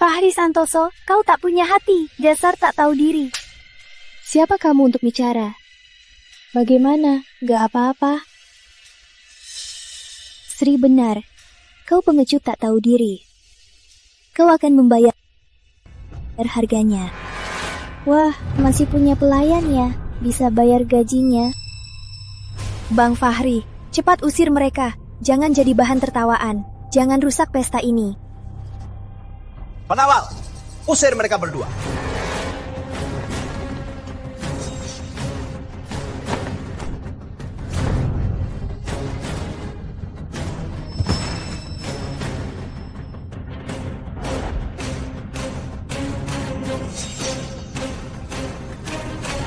Fahri Santoso, kau tak punya hati. Dasar tak tahu diri. Siapa kamu untuk bicara? Bagaimana? Gak apa-apa. Sri benar. Kau pengecut tak tahu diri. Kau akan membayar harganya. Wah, masih punya pelayan ya, bisa bayar gajinya. Bang Fahri, cepat usir mereka. Jangan jadi bahan tertawaan. Jangan rusak pesta ini. Pengawal, usir mereka berdua.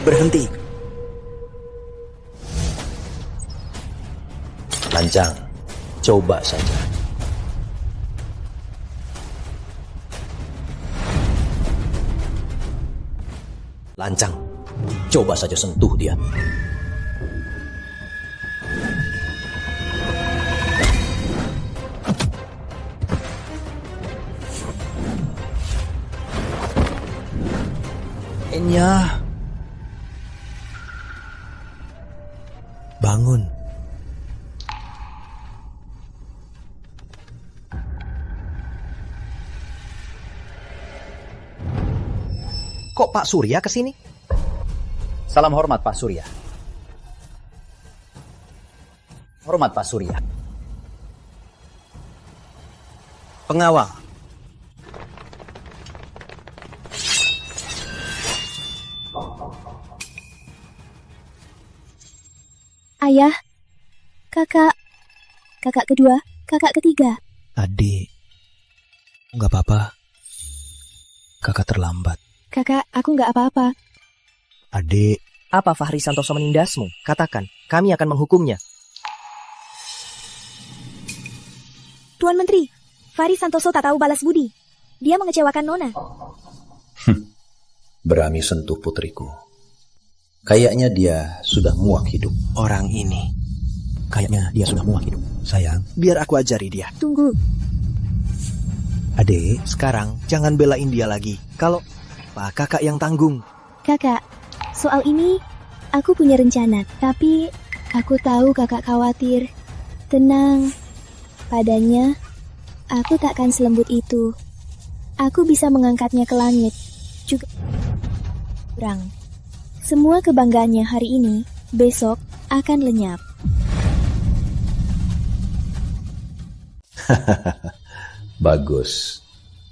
Berhenti. Lancang, coba saja. Lancang, coba saja sentuh dia. Enya. Bangun. Kok Pak Surya kesini? Salam hormat Pak Surya. Hormat Pak Surya. Pengawal, Ayah, kakak kedua, kakak ketiga. Adik, nggak apa-apa. Kakak terlambat. Kakak, aku nggak apa-apa. Adik, Apa Fahri Santoso menindasmu? Katakan, kami akan menghukumnya. Tuan Menteri, Fahri Santoso tak tahu balas budi. Dia mengecewakan Nona. Berani sentuh putriku. Kayaknya dia sudah muak hidup. orang ini, kayaknya dia sudah muak hidup. Sayang, biar aku ajari dia. Tunggu, Adik, sekarang jangan belain dia lagi. Kalau Pak kakak yang tanggung. kakak. Soal ini, aku punya rencana. Tapi, aku tahu kakak khawatir. Tenang. Padanya, aku takkan selembut itu. Aku bisa mengangkatnya ke langit. Juga kurang. Semua kebanggaannya hari ini, besok akan lenyap. Bagus.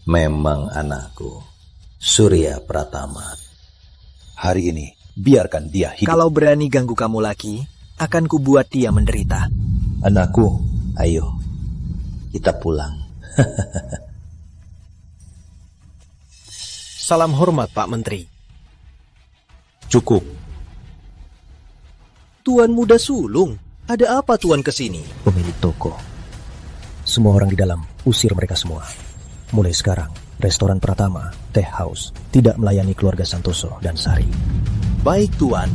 Memang anakku. Surya Pratama. Hari ini, biarkan dia hidup. Kalau berani ganggu kamu lagi, akan kubuat dia menderita. Anakku, ayo. Kita pulang. Salam hormat Pak Menteri. Cukup. Tuan Muda Sulung, ada apa Tuan kesini? Pemilik toko. Semua orang di dalam, usir mereka semua. Mulai sekarang, restoran Pratama, Teh House, tidak melayani keluarga Santoso dan Sari. Baik Tuan.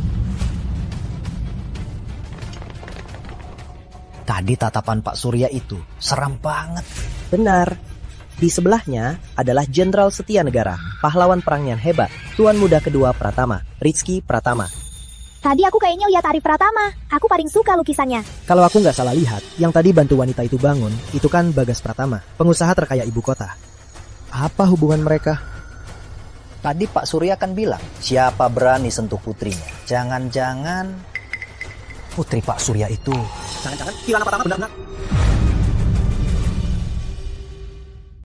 Tadi tatapan Pak Surya itu seram banget. Benar. Di sebelahnya adalah Jenderal Setia Negara, pahlawan perang yang hebat, Tuan Muda Kedua Pratama, Rizky Pratama. Tadi aku kayaknya lihat Arif Pratama. Aku paling suka lukisannya. Kalau aku nggak salah lihat, yang tadi bantu wanita itu bangun, itu kan Bagas Pratama, pengusaha terkaya ibu kota. Apa hubungan mereka? Tadi Pak Surya kan bilang, siapa berani sentuh putrinya? Jangan-jangan putri Pak Surya itu... Jangan-jangan Kirana Pratama benar-benar...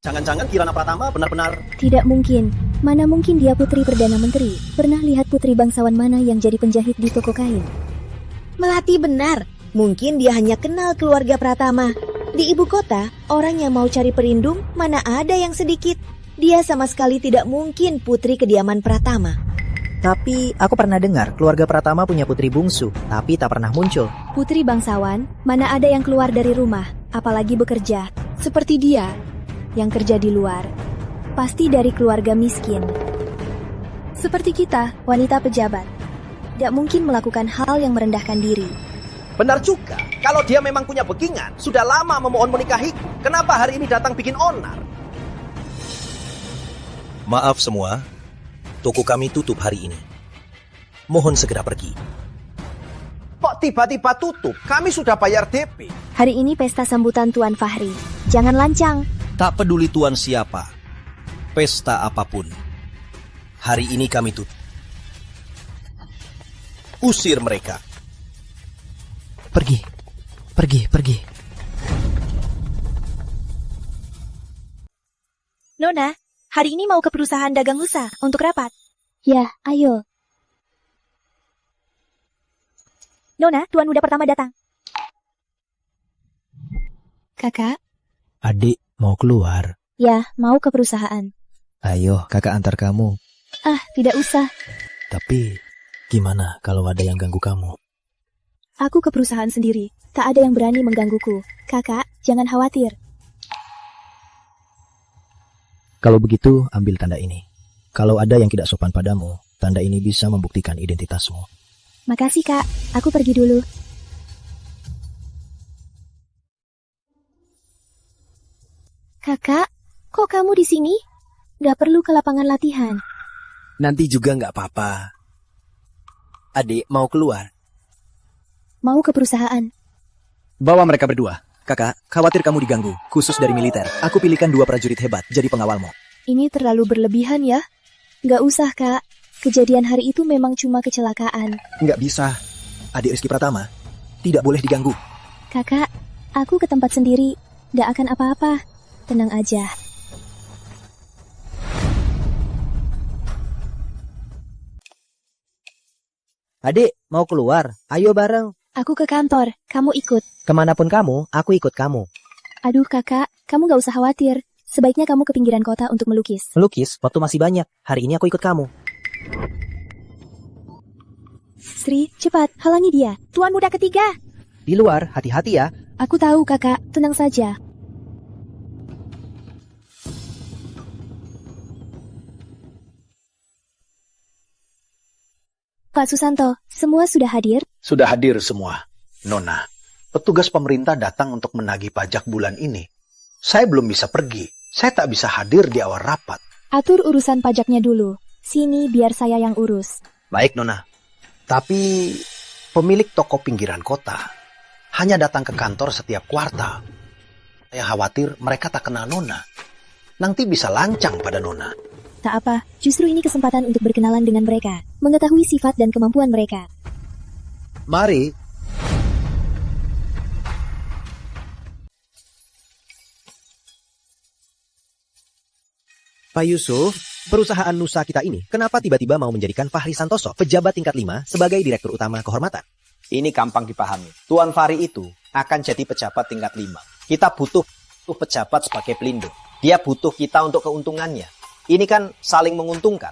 Jangan-jangan Kirana Pratama benar-benar... Tidak mungkin. Mana mungkin dia putri Perdana Menteri? Pernah lihat putri bangsawan mana yang jadi penjahit di toko kain? Melati benar. Mungkin dia hanya kenal keluarga Pratama. Di ibu kota, orang yang mau cari pelindung mana ada yang sedikit. Dia sama sekali tidak mungkin putri kediaman Pratama. Tapi aku pernah dengar keluarga Pratama punya putri bungsu, tapi tak pernah muncul. Putri bangsawan, mana ada yang keluar dari rumah, apalagi bekerja. Seperti dia, yang kerja di luar. Pasti dari keluarga miskin. Seperti kita, wanita pejabat. Tidak mungkin melakukan hal yang merendahkan diri. Benar juga, kalau dia memang punya backingan, sudah lama memohon menikahiku. Kenapa hari ini datang bikin onar? Maaf semua, toko kami tutup hari ini. Mohon segera pergi. Kok tiba-tiba tutup? Kami sudah bayar DP. Hari ini pesta sambutan Tuan Fahri. Jangan lancang. Tak peduli tuan siapa, pesta apapun, Hari ini kami tutup. Usir mereka. Pergi. Nona, hari ini mau ke perusahaan dagang lusa untuk rapat. Ya, ayo. Nona, tuan muda pertama datang. Kakak? Adik mau keluar. Ya, mau ke perusahaan. Ayo, kakak antar kamu. Ah, tidak usah. Tapi, gimana kalau ada yang ganggu kamu? Aku ke perusahaan sendiri. Tak ada yang berani menggangguku. Kakak, jangan khawatir. Kalau begitu, ambil tanda ini. Kalau ada yang tidak sopan padamu, tanda ini bisa membuktikan identitasmu. Makasih, Kak. Aku pergi dulu. Kakak, kok kamu di sini? Gak perlu ke lapangan latihan. Nanti juga nggak apa-apa. Adik mau keluar. Mau ke perusahaan. Bawa mereka berdua. Kakak, khawatir kamu diganggu, khusus dari militer. Aku pilihkan 2 prajurit hebat jadi pengawalmu. Ini terlalu berlebihan ya. Gak usah, Kak. Kejadian hari itu memang cuma kecelakaan. Nggak bisa. Adik Rizky Pratama tidak boleh diganggu. Kakak, aku ke tempat sendiri. Gak akan apa-apa. Tenang aja. Adik, mau keluar? Ayo bareng. Aku ke kantor, kamu ikut. Kemanapun kamu, aku ikut kamu. Aduh kakak, kamu gak usah khawatir. Sebaiknya kamu ke pinggiran kota untuk melukis. Melukis? Waktu masih banyak. Hari ini aku ikut kamu. Sri, cepat, halangi dia. Tuan muda ketiga. Di luar, hati-hati ya. Aku tahu kakak, tenang saja. Pak Susanto, semua sudah hadir? Sudah hadir semua. Nona, petugas pemerintah datang untuk menagih pajak bulan ini. Saya belum bisa pergi. Saya tak bisa hadir di awal rapat. Atur urusan pajaknya dulu. Sini biar saya yang urus. Baik, Nona. Tapi pemilik toko pinggiran kota hanya datang ke kantor setiap kuartal. Saya khawatir mereka tak kenal Nona. Nanti bisa lancang pada Nona. Tak apa, justru ini kesempatan untuk berkenalan dengan mereka, mengetahui sifat dan kemampuan mereka. Mari. Pak Yusuf, perusahaan Nusa kita ini kenapa tiba-tiba mau menjadikan Fahri Santoso, pejabat tingkat 5, sebagai direktur utama kehormatan? Ini gampang dipahami. Tuan Fahri itu akan jadi pejabat tingkat 5. Kita butuh pejabat sebagai pelindung. Dia butuh kita untuk keuntungannya. Ini kan saling menguntungkan.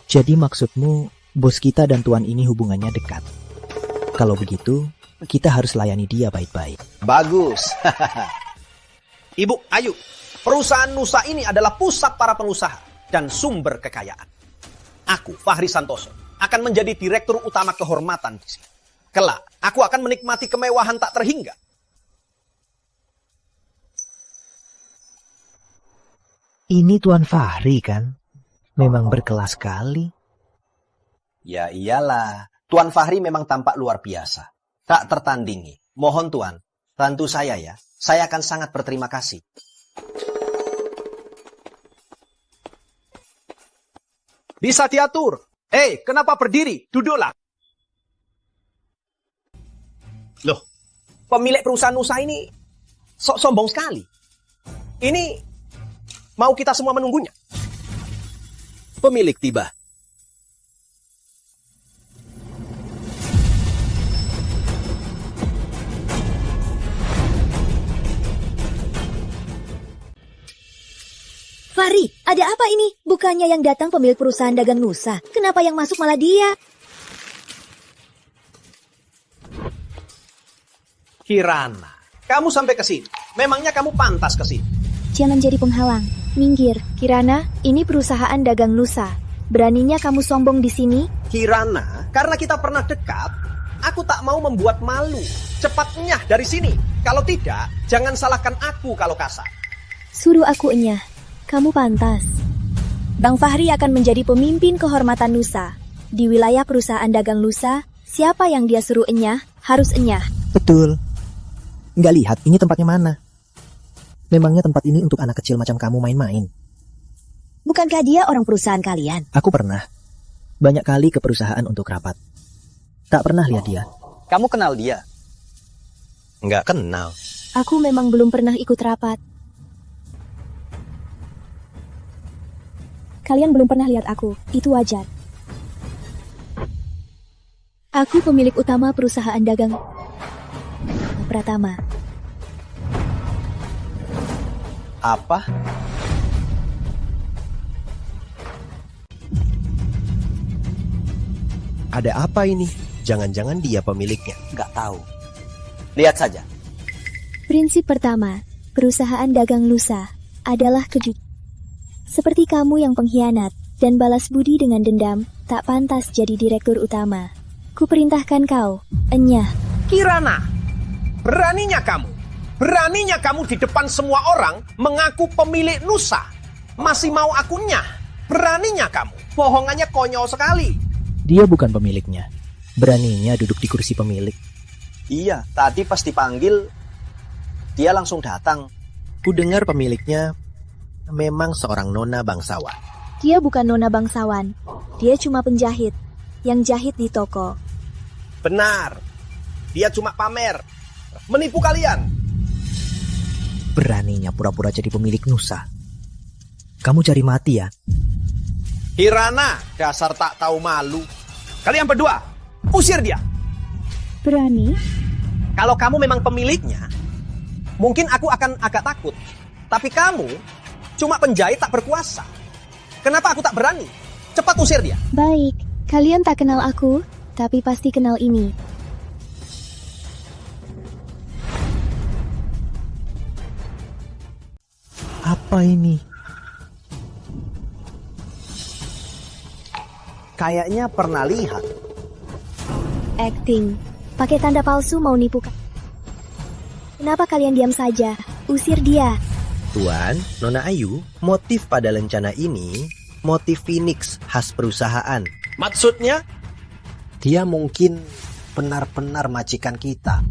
Jadi maksudmu, bos kita dan tuan ini hubungannya dekat. Kalau begitu, kita harus layani dia baik-baik. Bagus. Ibu, ayo. Perusahaan Nusa ini adalah pusat para pengusaha dan sumber kekayaan. Aku, Fahri Santoso, akan menjadi direktur utama kehormatan di sini. Kelak, aku akan menikmati kemewahan tak terhingga. Ini Tuan Fahri kan? Memang berkelas sekali. Ya iyalah. Tuan Fahri memang tampak luar biasa. Tak tertandingi. Mohon Tuan, bantu saya ya. Saya akan sangat berterima kasih. Bisa diatur. Kenapa berdiri? Duduklah. Loh, pemilik perusahaan Nusa ini sombong sekali. Ini mau kita semua menunggunya. Pemilik tiba. Fahri, ada apa ini? Bukannya yang datang pemilik perusahaan dagang Nusa. Kenapa yang masuk malah dia? Kirana, kamu sampai ke sini. Memangnya kamu pantas ke sini? Jangan jadi penghalang. Minggir. Kirana, ini perusahaan dagang Nusa. Beraninya kamu sombong di sini? Kirana, karena kita pernah dekat, aku tak mau membuat malu. Cepat enyah dari sini. Kalau tidak, jangan salahkan aku kalau kasar. Suruh aku enyah. Kamu pantas. Bang Fahri akan menjadi pemimpin kehormatan Nusa. Di wilayah perusahaan dagang Nusa, siapa yang dia suruh enyah, harus enyah. Betul. Nggak lihat ini tempatnya mana. Memangnya tempat ini untuk anak kecil macam kamu main-main? Bukankah dia orang perusahaan kalian? Aku pernah. Banyak kali ke perusahaan untuk rapat. Tak pernah lihat dia. Kamu kenal dia? Nggak kenal. Aku memang belum pernah ikut rapat. Kalian belum pernah lihat aku, itu wajar. Aku pemilik utama perusahaan dagang Pratama. Apa? Ada apa ini? Jangan-jangan dia pemiliknya. Nggak tahu. Lihat saja. Prinsip pertama, perusahaan dagang lusa adalah kejujuran. Seperti kamu yang pengkhianat dan balas budi dengan dendam, tak pantas jadi direktur utama. Kuperintahkan kau, enyah. Kirana, beraninya kamu di depan semua orang mengaku pemilik Nusa. Masih mau aku nyah? Beraninya kamu, bohongannya konyol sekali. Dia bukan pemiliknya. Beraninya duduk di kursi pemilik. Iya, tadi pas dipanggil, dia langsung datang. Ku dengar pemiliknya memang seorang nona bangsawan. Dia bukan nona bangsawan. Dia cuma penjahit yang jahit di toko. Benar, dia cuma pamer, menipu kalian. Beraninya pura-pura jadi pemilik Nusa. Kamu cari mati ya? Kirana, dasar tak tahu malu. Kalian berdua, usir dia. Berani? Kalau kamu memang pemiliknya, mungkin aku akan agak takut. Tapi kamu cuma penjahit tak berkuasa. Kenapa aku tak berani? Cepat usir dia. Baik, kalian tak kenal aku, tapi pasti kenal ini. Apa ini? Kayaknya pernah lihat. Acting. Pakai tanda palsu mau nipu. Kenapa kalian diam saja? Usir dia. Tuan, Nona Ayu, motif pada lencana ini motif Phoenix khas perusahaan. Maksudnya? Dia mungkin benar-benar majikan kita.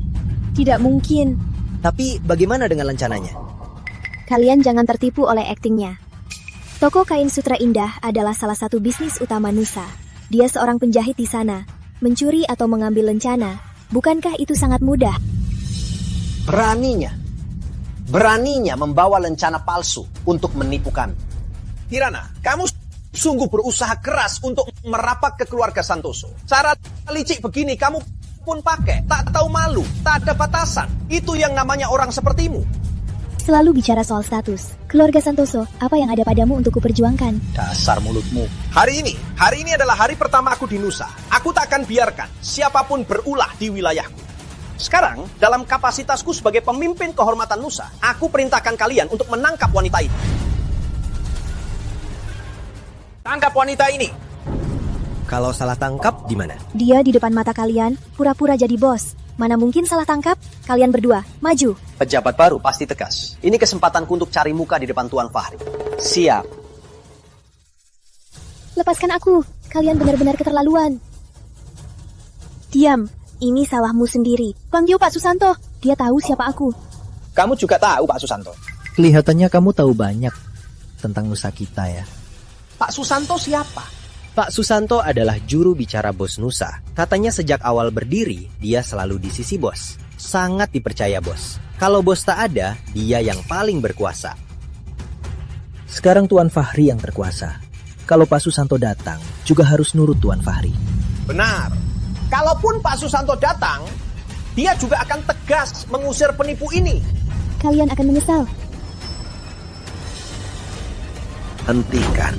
Tidak mungkin. Tapi bagaimana dengan lencananya? Kalian jangan tertipu oleh aktingnya. Toko kain sutra indah adalah salah satu bisnis utama Nusa. Dia seorang penjahit di sana. Mencuri atau mengambil lencana. Bukankah itu sangat mudah? Beraninya membawa lencana palsu untuk menipu kami. Kirana, kamu sungguh berusaha keras untuk merapat ke keluarga Santoso. Cara licik begini kamu pun pakai. Tak tahu malu, tak ada batasan. Itu yang namanya orang sepertimu. Selalu bicara soal status. Keluarga Santoso, apa yang ada padamu untuk kuperjuangkan? Dasar mulutmu. Hari ini adalah hari pertama aku di Nusa. Aku tak akan biarkan siapapun berulah di wilayahku. Sekarang, dalam kapasitasku sebagai pemimpin kehormatan Nusa, aku perintahkan kalian untuk menangkap wanita ini. Tangkap wanita ini. Kalau salah tangkap, di mana? Dia di depan mata kalian, pura-pura jadi bos. Mana mungkin salah tangkap? Kalian berdua, maju. Pejabat baru pasti tegas. Ini kesempatanku untuk cari muka di depan Tuan Fahri. Siap. Lepaskan aku. Kalian benar-benar keterlaluan. Diam. Ini salahmu sendiri. Panggil Pak Susanto. Dia tahu siapa aku. Kamu juga tahu, Pak Susanto. Kelihatannya kamu tahu banyak tentang Nusa kita ya. Pak Susanto siapa? Pak Susanto adalah juru bicara bos Nusa. Katanya sejak awal berdiri, dia selalu di sisi bos. Sangat dipercaya bos. Kalau bos tak ada, dia yang paling berkuasa. Sekarang Tuan Fahri yang berkuasa. Kalau Pak Susanto datang, juga harus nurut Tuan Fahri. Benar. Kalaupun Pak Susanto datang, dia juga akan tegas mengusir penipu ini. Kalian akan menyesal. Hentikan.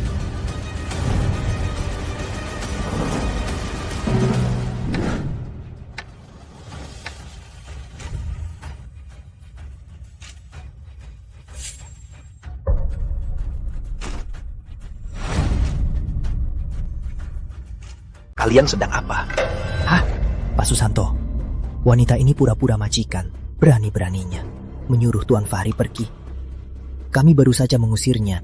Kalian sedang apa? Hah? Pak Susanto, wanita ini pura-pura majikan. Berani-beraninya menyuruh Tuan Fahri pergi. Kami baru saja mengusirnya.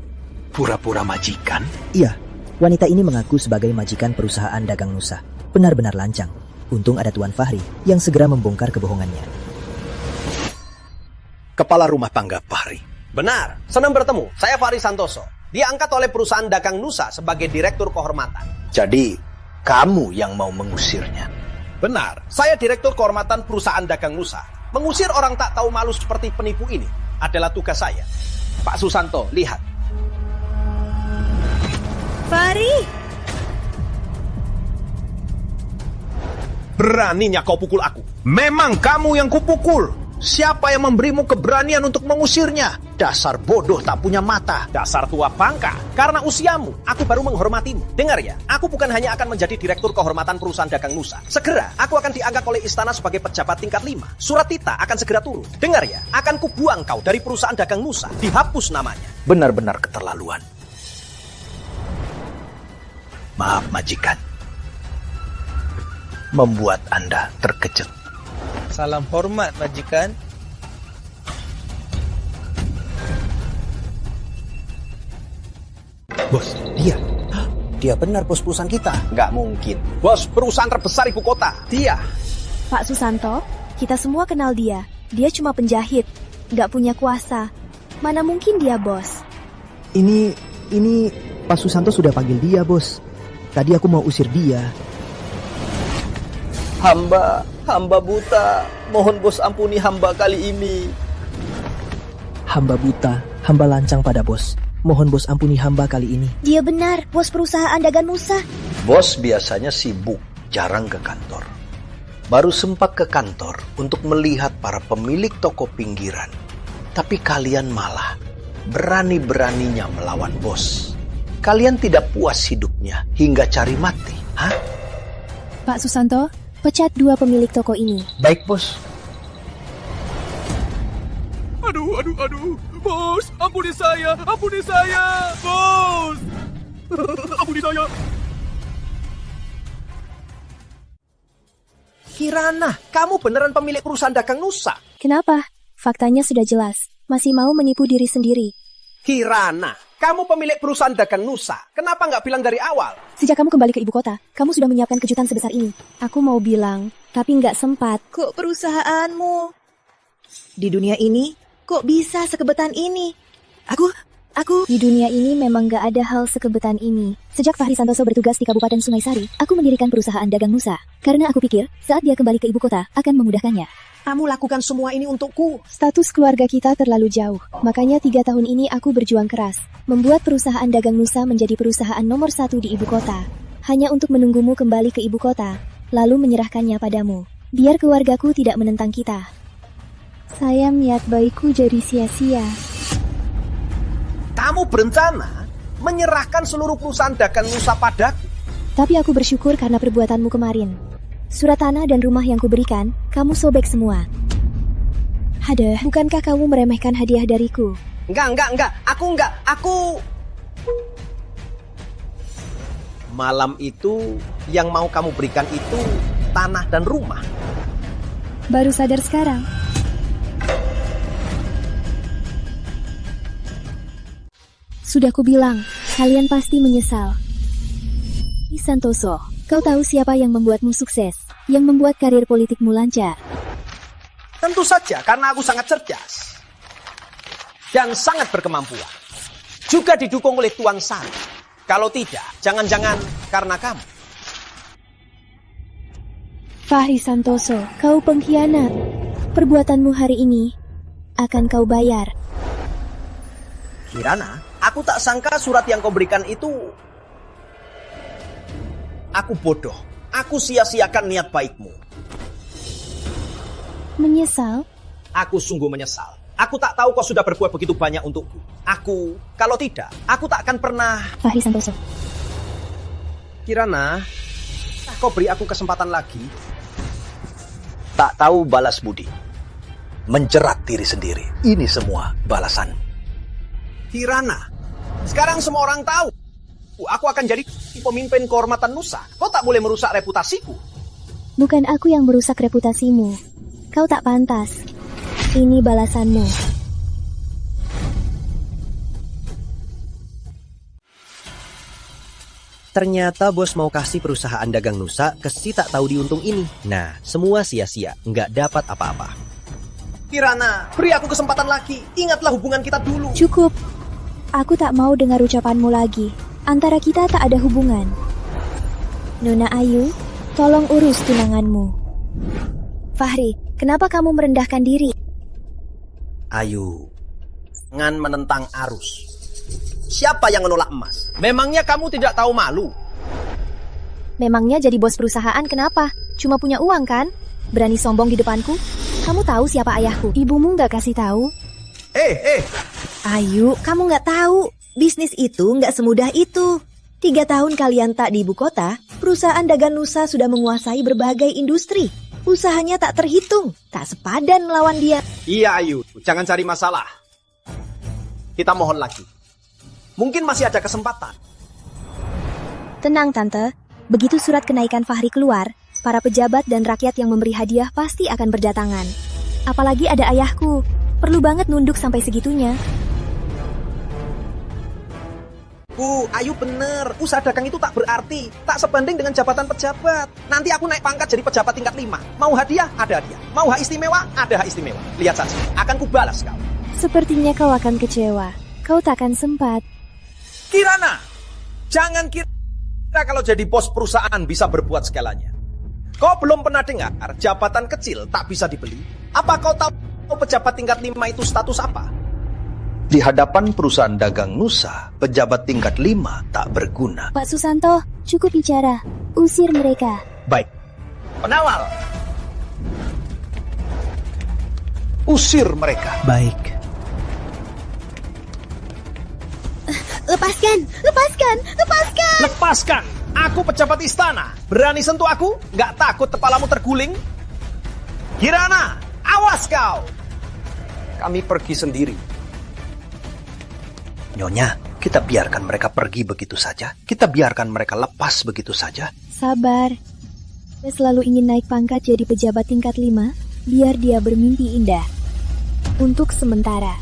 Pura-pura majikan? Iya, wanita ini mengaku sebagai majikan perusahaan dagang Nusa. Benar-benar lancang. Untung ada Tuan Fahri yang segera membongkar kebohongannya. Kepala rumah tangga Fahri. Benar, senang bertemu. Saya Fahri Santoso. Dia angkat oleh perusahaan dagang Nusa sebagai direktur kehormatan. Jadi, kamu yang mau mengusirnya. Benar, saya direktur kehormatan perusahaan dagang Nusa. Mengusir orang tak tahu malu seperti penipu ini adalah tugas saya. Pak Susanto, lihat. Fahri! Beraninya kau pukul aku. Memang kamu yang kupukul. Siapa yang memberimu keberanian untuk mengusirnya? Dasar bodoh tak punya mata. Dasar tua bangka. Karena usiamu, aku baru menghormatimu. Dengar ya, aku bukan hanya akan menjadi direktur kehormatan perusahaan dagang Nusa. Segera, aku akan diangkat oleh istana sebagai pejabat tingkat 5. Surat tita akan segera turun. Dengar ya, akan kubuang kau dari perusahaan dagang Nusa. Dihapus namanya. Benar-benar keterlaluan. Maaf, majikan. Membuat Anda terkejut. Salam hormat, majikan. Bos, dia benar bos perusahaan kita. Nggak mungkin. Bos perusahaan terbesar ibu kota. Dia. Pak Susanto, kita semua kenal dia. Dia cuma penjahit, nggak punya kuasa. Mana mungkin dia bos? Ini Pak Susanto sudah panggil dia, bos. Tadi aku mau usir dia. Hamba buta. Mohon bos ampuni hamba kali ini. Hamba buta, hamba lancang pada bos. Mohon bos ampuni hamba kali ini. Dia benar, bos perusahaan dagang Nusa. Bos biasanya sibuk, jarang ke kantor. Baru sempat ke kantor untuk melihat para pemilik toko pinggiran. Tapi kalian malah berani-beraninya melawan bos. Kalian tidak puas hidupnya hingga cari mati, hah? Pak Susanto, pecat 2 pemilik toko ini. Baik, bos. Aduh. Bos, ampuni saya. Bos. Ampuni saya. Kirana, kamu beneran pemilik perusahaan dagang Nusa? Kenapa? Faktanya sudah jelas. Masih mau menipu diri sendiri. Kirana, kamu pemilik perusahaan dagang Nusa. Kenapa nggak bilang dari awal? Sejak kamu kembali ke ibu kota, kamu sudah menyiapkan kejutan sebesar ini. Aku mau bilang, tapi nggak sempat. Kok perusahaanmu? Di dunia ini, kok bisa sekebetan ini? Aku... Di dunia ini memang nggak ada hal sekebetan ini. Sejak Fahri Santoso bertugas di Kabupaten Sungai Sari, aku mendirikan perusahaan dagang Nusa. Karena aku pikir, saat dia kembali ke ibu kota, akan memudahkannya. Kamu lakukan semua ini untukku. Status keluarga kita terlalu jauh. Makanya 3 tahun ini aku berjuang keras. Membuat perusahaan dagang Nusa menjadi perusahaan nomor 1 di ibu kota. Hanya untuk menunggumu kembali ke ibu kota, lalu menyerahkannya padamu. Biar keluargaku tidak menentang kita. Sayang, niat baikku jadi sia-sia. Kamu berencana menyerahkan seluruh perusahaan dagang Nusa padaku. Tapi aku bersyukur karena perbuatanmu kemarin. Surat tanah dan rumah yang kuberikan, kamu sobek semua. Hadah, bukankah kamu meremehkan hadiah dariku? Enggak. Aku... Malam itu, yang mau kamu berikan itu tanah dan rumah. Baru sadar sekarang. Sudah kubilang, kalian pasti menyesal. Santoso, kau tahu siapa yang membuatmu sukses? Yang membuat karir politikmu lancar? Tentu saja, karena aku sangat cerdas. Dan sangat berkemampuan. Juga didukung oleh Tuan Sari. Kalau tidak, jangan-jangan karena kamu. Fahri Santoso, kau pengkhianat. Perbuatanmu hari ini akan kau bayar. Kirana, aku tak sangka surat yang kau berikan itu... Aku bodoh. Aku sia-siakan niat baikmu. Menyesal? Aku sungguh menyesal. Aku tak tahu kau sudah berbuat begitu banyak untukku. Kalau tidak, aku tak akan pernah... Fahri Santoso. Kirana, kau beri aku kesempatan lagi. Tak tahu balas budi. Menjerat diri sendiri. Ini semua balasan. Kirana, sekarang semua orang tahu. Aku akan jadi pemimpin kehormatan Nusa. Kau tak boleh merusak reputasiku. Bukan aku yang merusak reputasimu. Kau tak pantas. Ini balasanmu. Ternyata bos mau kasih perusahaan dagang Nusa ke si tak tahu diuntung ini. Nah, semua sia-sia, nggak dapat apa-apa. Kirana, beri aku kesempatan lagi. Ingatlah hubungan kita dulu. Cukup. Aku tak mau dengar ucapanmu lagi. Antara kita tak ada hubungan. Nona Ayu, tolong urus tunanganmu. Fahri, kenapa kamu merendahkan diri? Ayu, jangan menentang arus. Siapa yang menolak emas? Memangnya kamu tidak tahu malu? Memangnya jadi bos perusahaan kenapa? Cuma punya uang kan? Berani sombong di depanku? Kamu tahu siapa ayahku? Ibumu nggak kasih tahu? Ayu, kamu nggak tahu. Bisnis itu nggak semudah itu. 3 tahun kalian tak di ibu kota, perusahaan dagang Nusa sudah menguasai berbagai industri. Usahanya tak terhitung, tak sepadan melawan dia. Iya Ayu, jangan cari masalah. Kita mohon lagi. Mungkin masih ada kesempatan. Tenang Tante, begitu surat kenaikan Fahri keluar, para pejabat dan rakyat yang memberi hadiah pasti akan berdatangan. Apalagi ada ayahku, perlu banget nunduk sampai segitunya. Bu, Ayu bener, usaha dagang itu tak berarti, tak sebanding dengan jabatan pejabat. Nanti aku naik pangkat jadi pejabat tingkat 5. Mau hadiah, ada hadiah. Mau hak istimewa, ada hak istimewa. Lihat saja, akan kubalas kau. Sepertinya kau akan kecewa. Kau takkan sempat. Kirana, jangan kira kalau jadi bos perusahaan bisa berbuat segalanya. Kau belum pernah dengar jabatan kecil tak bisa dibeli? Apa kau tahu pejabat tingkat 5 itu status apa? Di hadapan perusahaan dagang Nusa, pejabat tingkat 5 tak berguna. Pak Susanto, cukup bicara. Usir mereka. Baik. Penawal. Usir mereka. Baik. Lepaskan, lepaskan, lepaskan. Lepaskan. Aku pejabat istana. Berani sentuh aku? Nggak takut kepalamu terguling? Kirana, awas kau. Kami pergi sendiri. Nyonya, kita biarkan mereka pergi begitu saja. Kita biarkan mereka lepas begitu saja. Sabar. Dia selalu ingin naik pangkat jadi pejabat tingkat 5, biar dia bermimpi indah. Untuk sementara.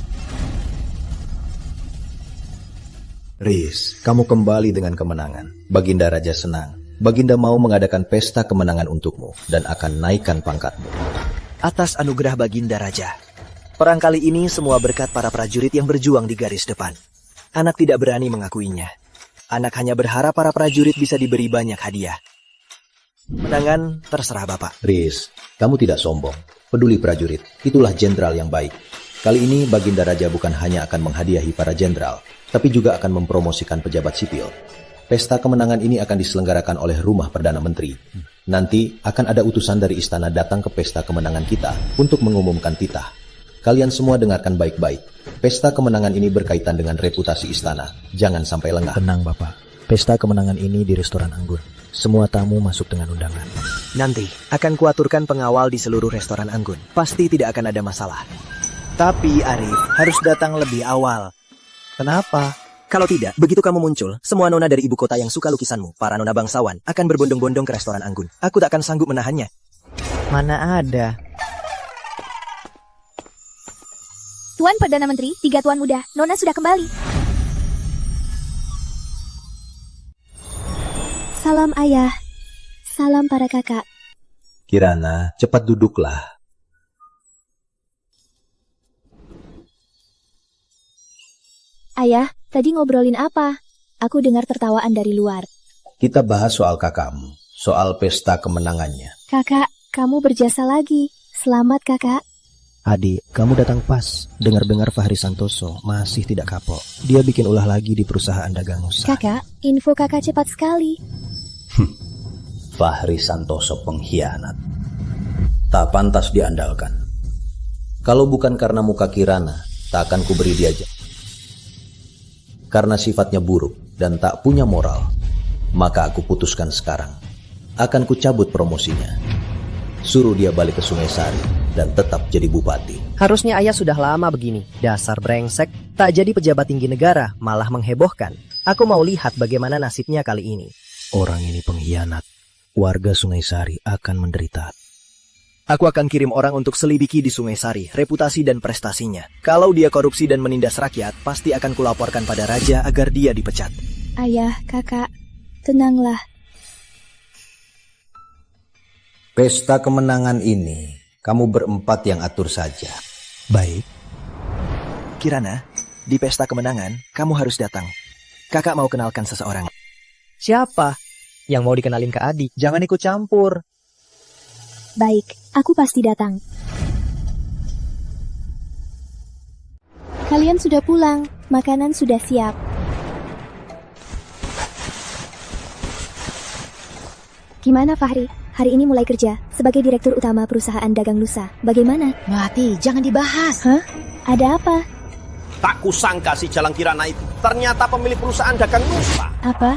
Riz, kamu kembali dengan kemenangan. Baginda Raja senang. Baginda mau mengadakan pesta kemenangan untukmu dan akan naikkan pangkatmu. Atas anugerah Baginda Raja. Perang kali ini semua berkat para prajurit yang berjuang di garis depan. Anak tidak berani mengakuinya. Anak hanya berharap para prajurit bisa diberi banyak hadiah. Menangan terserah Bapak. Riz, kamu tidak sombong. Peduli prajurit, itulah jenderal yang baik. Kali ini Baginda Raja bukan hanya akan menghadiahi para jenderal, tapi juga akan mempromosikan pejabat sipil. Pesta kemenangan ini akan diselenggarakan oleh Rumah Perdana Menteri. Nanti akan ada utusan dari istana datang ke pesta kemenangan kita untuk mengumumkan titah. Kalian semua dengarkan baik-baik. Pesta kemenangan ini berkaitan dengan reputasi istana. Jangan sampai lengah. Tenang Bapak. Pesta kemenangan ini di restoran Anggun. Semua tamu masuk dengan undangan. Nanti akan kuaturkan pengawal di seluruh restoran Anggun. Pasti tidak akan ada masalah. Tapi Arif harus datang lebih awal. Kenapa? Kalau tidak, begitu kamu muncul, semua nona dari ibu kota yang suka lukisanmu, para nona bangsawan, akan berbondong-bondong ke restoran Anggun. Aku tak akan sanggup menahannya. Mana ada? Tuan Perdana Menteri, 3 tuan muda, Nona sudah kembali. Salam ayah. Salam para kakak. Kirana, cepat duduklah. Ayah, tadi ngobrolin apa? Aku dengar tertawaan dari luar. Kita bahas soal kakakmu, soal pesta kemenangannya. Kakak, kamu berjasa lagi. Selamat kakak. Adik, kamu datang pas. Dengar-dengar Fahri Santoso masih tidak kapok. Dia bikin ulah lagi di perusahaan dagang Nusa. Kakak, info kakak cepat sekali. Fahri Santoso pengkhianat. Tak pantas diandalkan. Kalau bukan karena muka Kirana, tak akan kuberi dia aja. Karena sifatnya buruk dan tak punya moral, maka aku putuskan sekarang. Akan kucabut promosinya. Suruh dia balik ke Sungai Sari dan tetap jadi bupati. Harusnya ayah sudah lama begini. Dasar brengsek, tak jadi pejabat tinggi negara, malah menghebohkan. Aku mau lihat bagaimana nasibnya kali ini. Orang ini pengkhianat. Warga Sungai Sari akan menderita. Aku akan kirim orang untuk selidiki di Sungai Sari, reputasi dan prestasinya. Kalau dia korupsi dan menindas rakyat, pasti akan kulaporkan pada raja agar dia dipecat. Ayah, kakak, tenanglah. Pesta kemenangan ini, kamu berempat yang atur saja. Baik. Kirana, Di pesta kemenangan, kamu harus datang. Kakak mau kenalkan seseorang. Siapa? Yang mau dikenalin ke adik. Jangan ikut campur. Baik, aku pasti datang. Kalian sudah pulang, makanan sudah siap. Gimana Fahri? Hari ini mulai kerja sebagai direktur utama perusahaan dagang lusa. Bagaimana? Melati, jangan dibahas. Hah? Ada apa? Tak kusangka si Jalang Kirana itu ternyata pemilik perusahaan dagang lusa. Apa?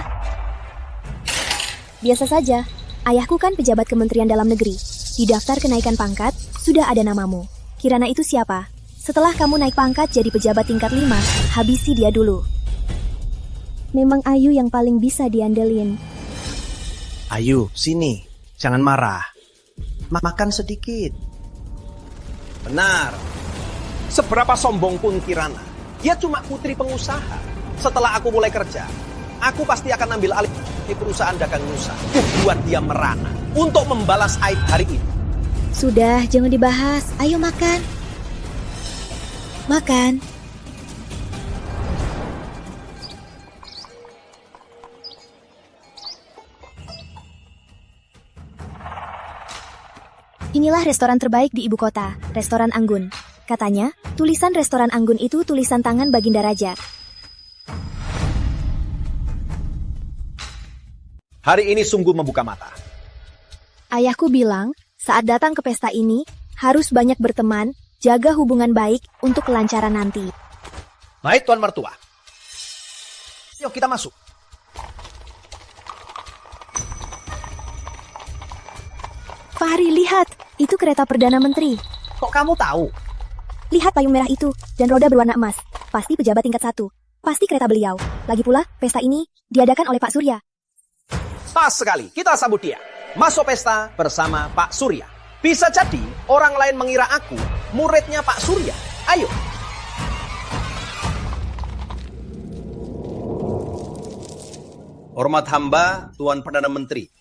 Biasa saja. Ayahku kan pejabat Kementerian Dalam Negeri. Di daftar kenaikan pangkat, sudah ada namamu. Kirana itu siapa? Setelah kamu naik pangkat jadi pejabat tingkat 5, habisi dia dulu. Memang Ayu yang paling bisa diandelin. Ayu, sini. Jangan marah. Makan sedikit. Benar. Seberapa sombong pun Kirana, dia cuma putri pengusaha. Setelah aku mulai kerja, aku pasti akan ambil alih di perusahaan dagang lusa. Buat dia merana untuk membalas aib hari ini. Sudah, jangan dibahas. Ayo makan. Makan. Inilah restoran terbaik di ibu kota, Restoran Anggun. Katanya, tulisan Restoran Anggun itu tulisan tangan Baginda Raja. Hari ini sungguh membuka mata. Ayahku bilang, saat datang ke pesta ini, harus banyak berteman, jaga hubungan baik untuk kelancaran nanti. Baik, Tuan Mertua. Yuk kita masuk. Fahri, lihat. Itu kereta Perdana Menteri. Kok kamu tahu? Lihat payung merah itu, dan roda berwarna emas. Pasti pejabat tingkat 1. Pasti kereta beliau. Lagi pula, pesta ini diadakan oleh Pak Surya. Pas sekali, kita sambut dia. Masuk pesta bersama Pak Surya. Bisa jadi orang lain mengira aku muridnya Pak Surya. Ayo. Hormat hamba, Tuan Perdana Menteri.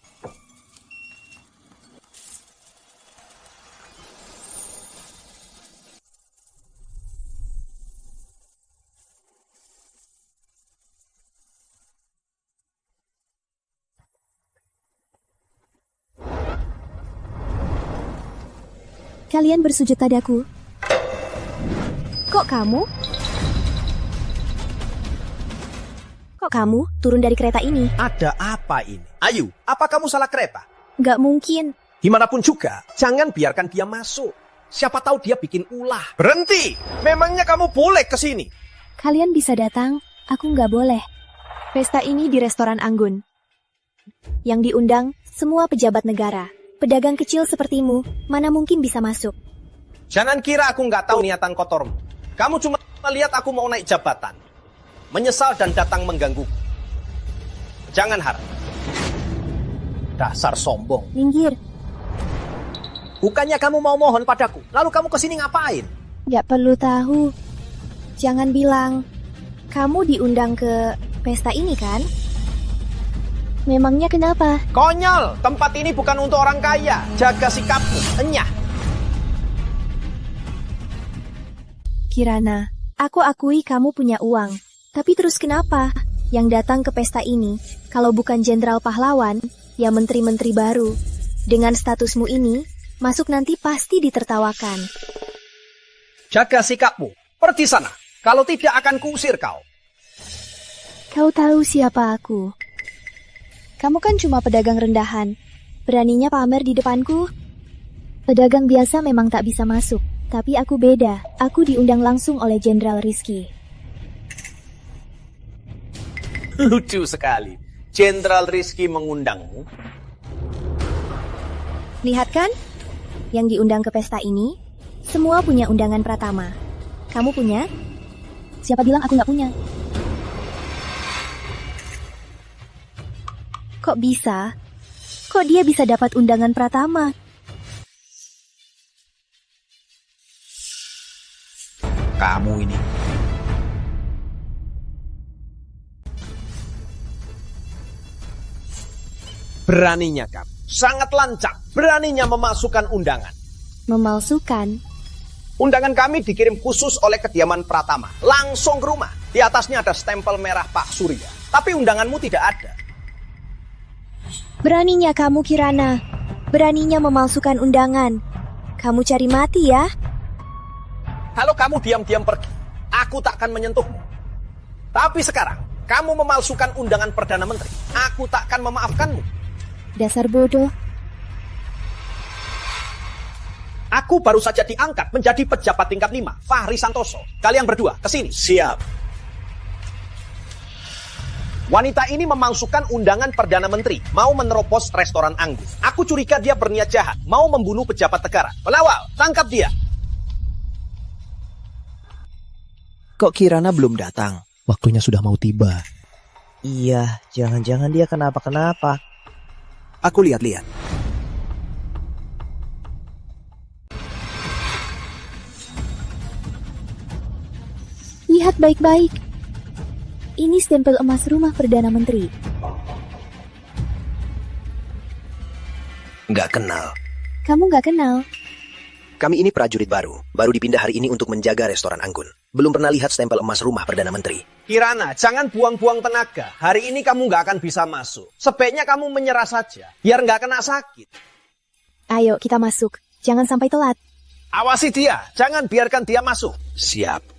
Kalian bersujud padaku. Kok kamu? Kok kamu turun dari kereta ini? Ada apa ini? Ayu, apa kamu salah kereta? Nggak mungkin. Gimanapun juga, jangan biarkan dia masuk. Siapa tahu dia bikin ulah. Berhenti! Memangnya kamu boleh ke sini? Kalian bisa datang, aku nggak boleh. Pesta ini di Restoran Anggun. Yang diundang semua pejabat negara. Pedagang kecil sepertimu, mana mungkin bisa masuk? Jangan kira aku nggak tahu niatan kotormu. Kamu cuma lihat aku mau naik jabatan. Menyesal dan datang mengganggu. Jangan harap. Dasar sombong. Minggir. Bukannya kamu mau mohon padaku, lalu kamu kesini ngapain? Nggak perlu tahu. Jangan bilang, kamu diundang ke pesta ini kan? Memangnya kenapa? Konyol, tempat ini bukan untuk orang kaya. Jaga sikapmu, enyah. Kirana, aku akui kamu punya uang. Tapi terus kenapa? Yang datang ke pesta ini, kalau bukan jenderal pahlawan, ya menteri-menteri baru. Dengan statusmu ini, masuk nanti pasti ditertawakan. Jaga sikapmu, pergi sana. Kalau tidak akan kuusir kau. Kau tahu siapa aku? Kamu kan cuma pedagang rendahan. Beraninya pamer di depanku? Pedagang biasa memang tak bisa masuk. Tapi aku beda. Aku diundang langsung oleh Jenderal Rizky. Lucu sekali. Jenderal Rizky mengundangmu. Lihat kan? Yang diundang ke pesta ini, semua punya undangan pratama. Kamu punya? Siapa bilang aku nggak punya? Kok bisa? Kok dia bisa dapat undangan pratama? Kamu ini. Beraninya kamu. Sangat lancang. Beraninya memasukkan undangan. Memalsukan? Undangan kami dikirim khusus oleh kediaman Pratama. Langsung ke rumah. Di atasnya ada stempel merah Pak Surya. Tapi undanganmu tidak ada. Beraninya kamu, Kirana. Beraninya memalsukan undangan. Kamu cari mati ya. Kalau kamu diam-diam pergi, aku tak akan menyentuhmu. Tapi sekarang, kamu memalsukan undangan Perdana Menteri. Aku tak akan memaafkanmu. Dasar bodoh. Aku baru saja diangkat menjadi pejabat tingkat 5, Fahri Santoso. Kalian berdua, kesini. Siap. Wanita ini memalsukan undangan Perdana Menteri, mau menerobos restoran Anggun. Aku curiga dia berniat jahat, mau membunuh pejabat negara. Pengawal, tangkap dia. Kok Kirana belum datang? Waktunya sudah mau tiba. Iya, jangan-jangan dia kenapa-kenapa. Aku lihat-lihat. Lihat baik-baik. Ini stempel emas rumah Perdana Menteri. Nggak kenal. Kamu nggak kenal? Kami ini prajurit baru dipindah hari ini untuk menjaga restoran Anggun. Belum pernah lihat stempel emas rumah Perdana Menteri. Kirana, jangan buang-buang tenaga. Hari ini kamu nggak akan bisa masuk. Sebaiknya kamu menyerah saja, biar nggak kena sakit. Ayo, kita masuk. Jangan sampai telat. Awasi dia, jangan biarkan dia masuk. Siap.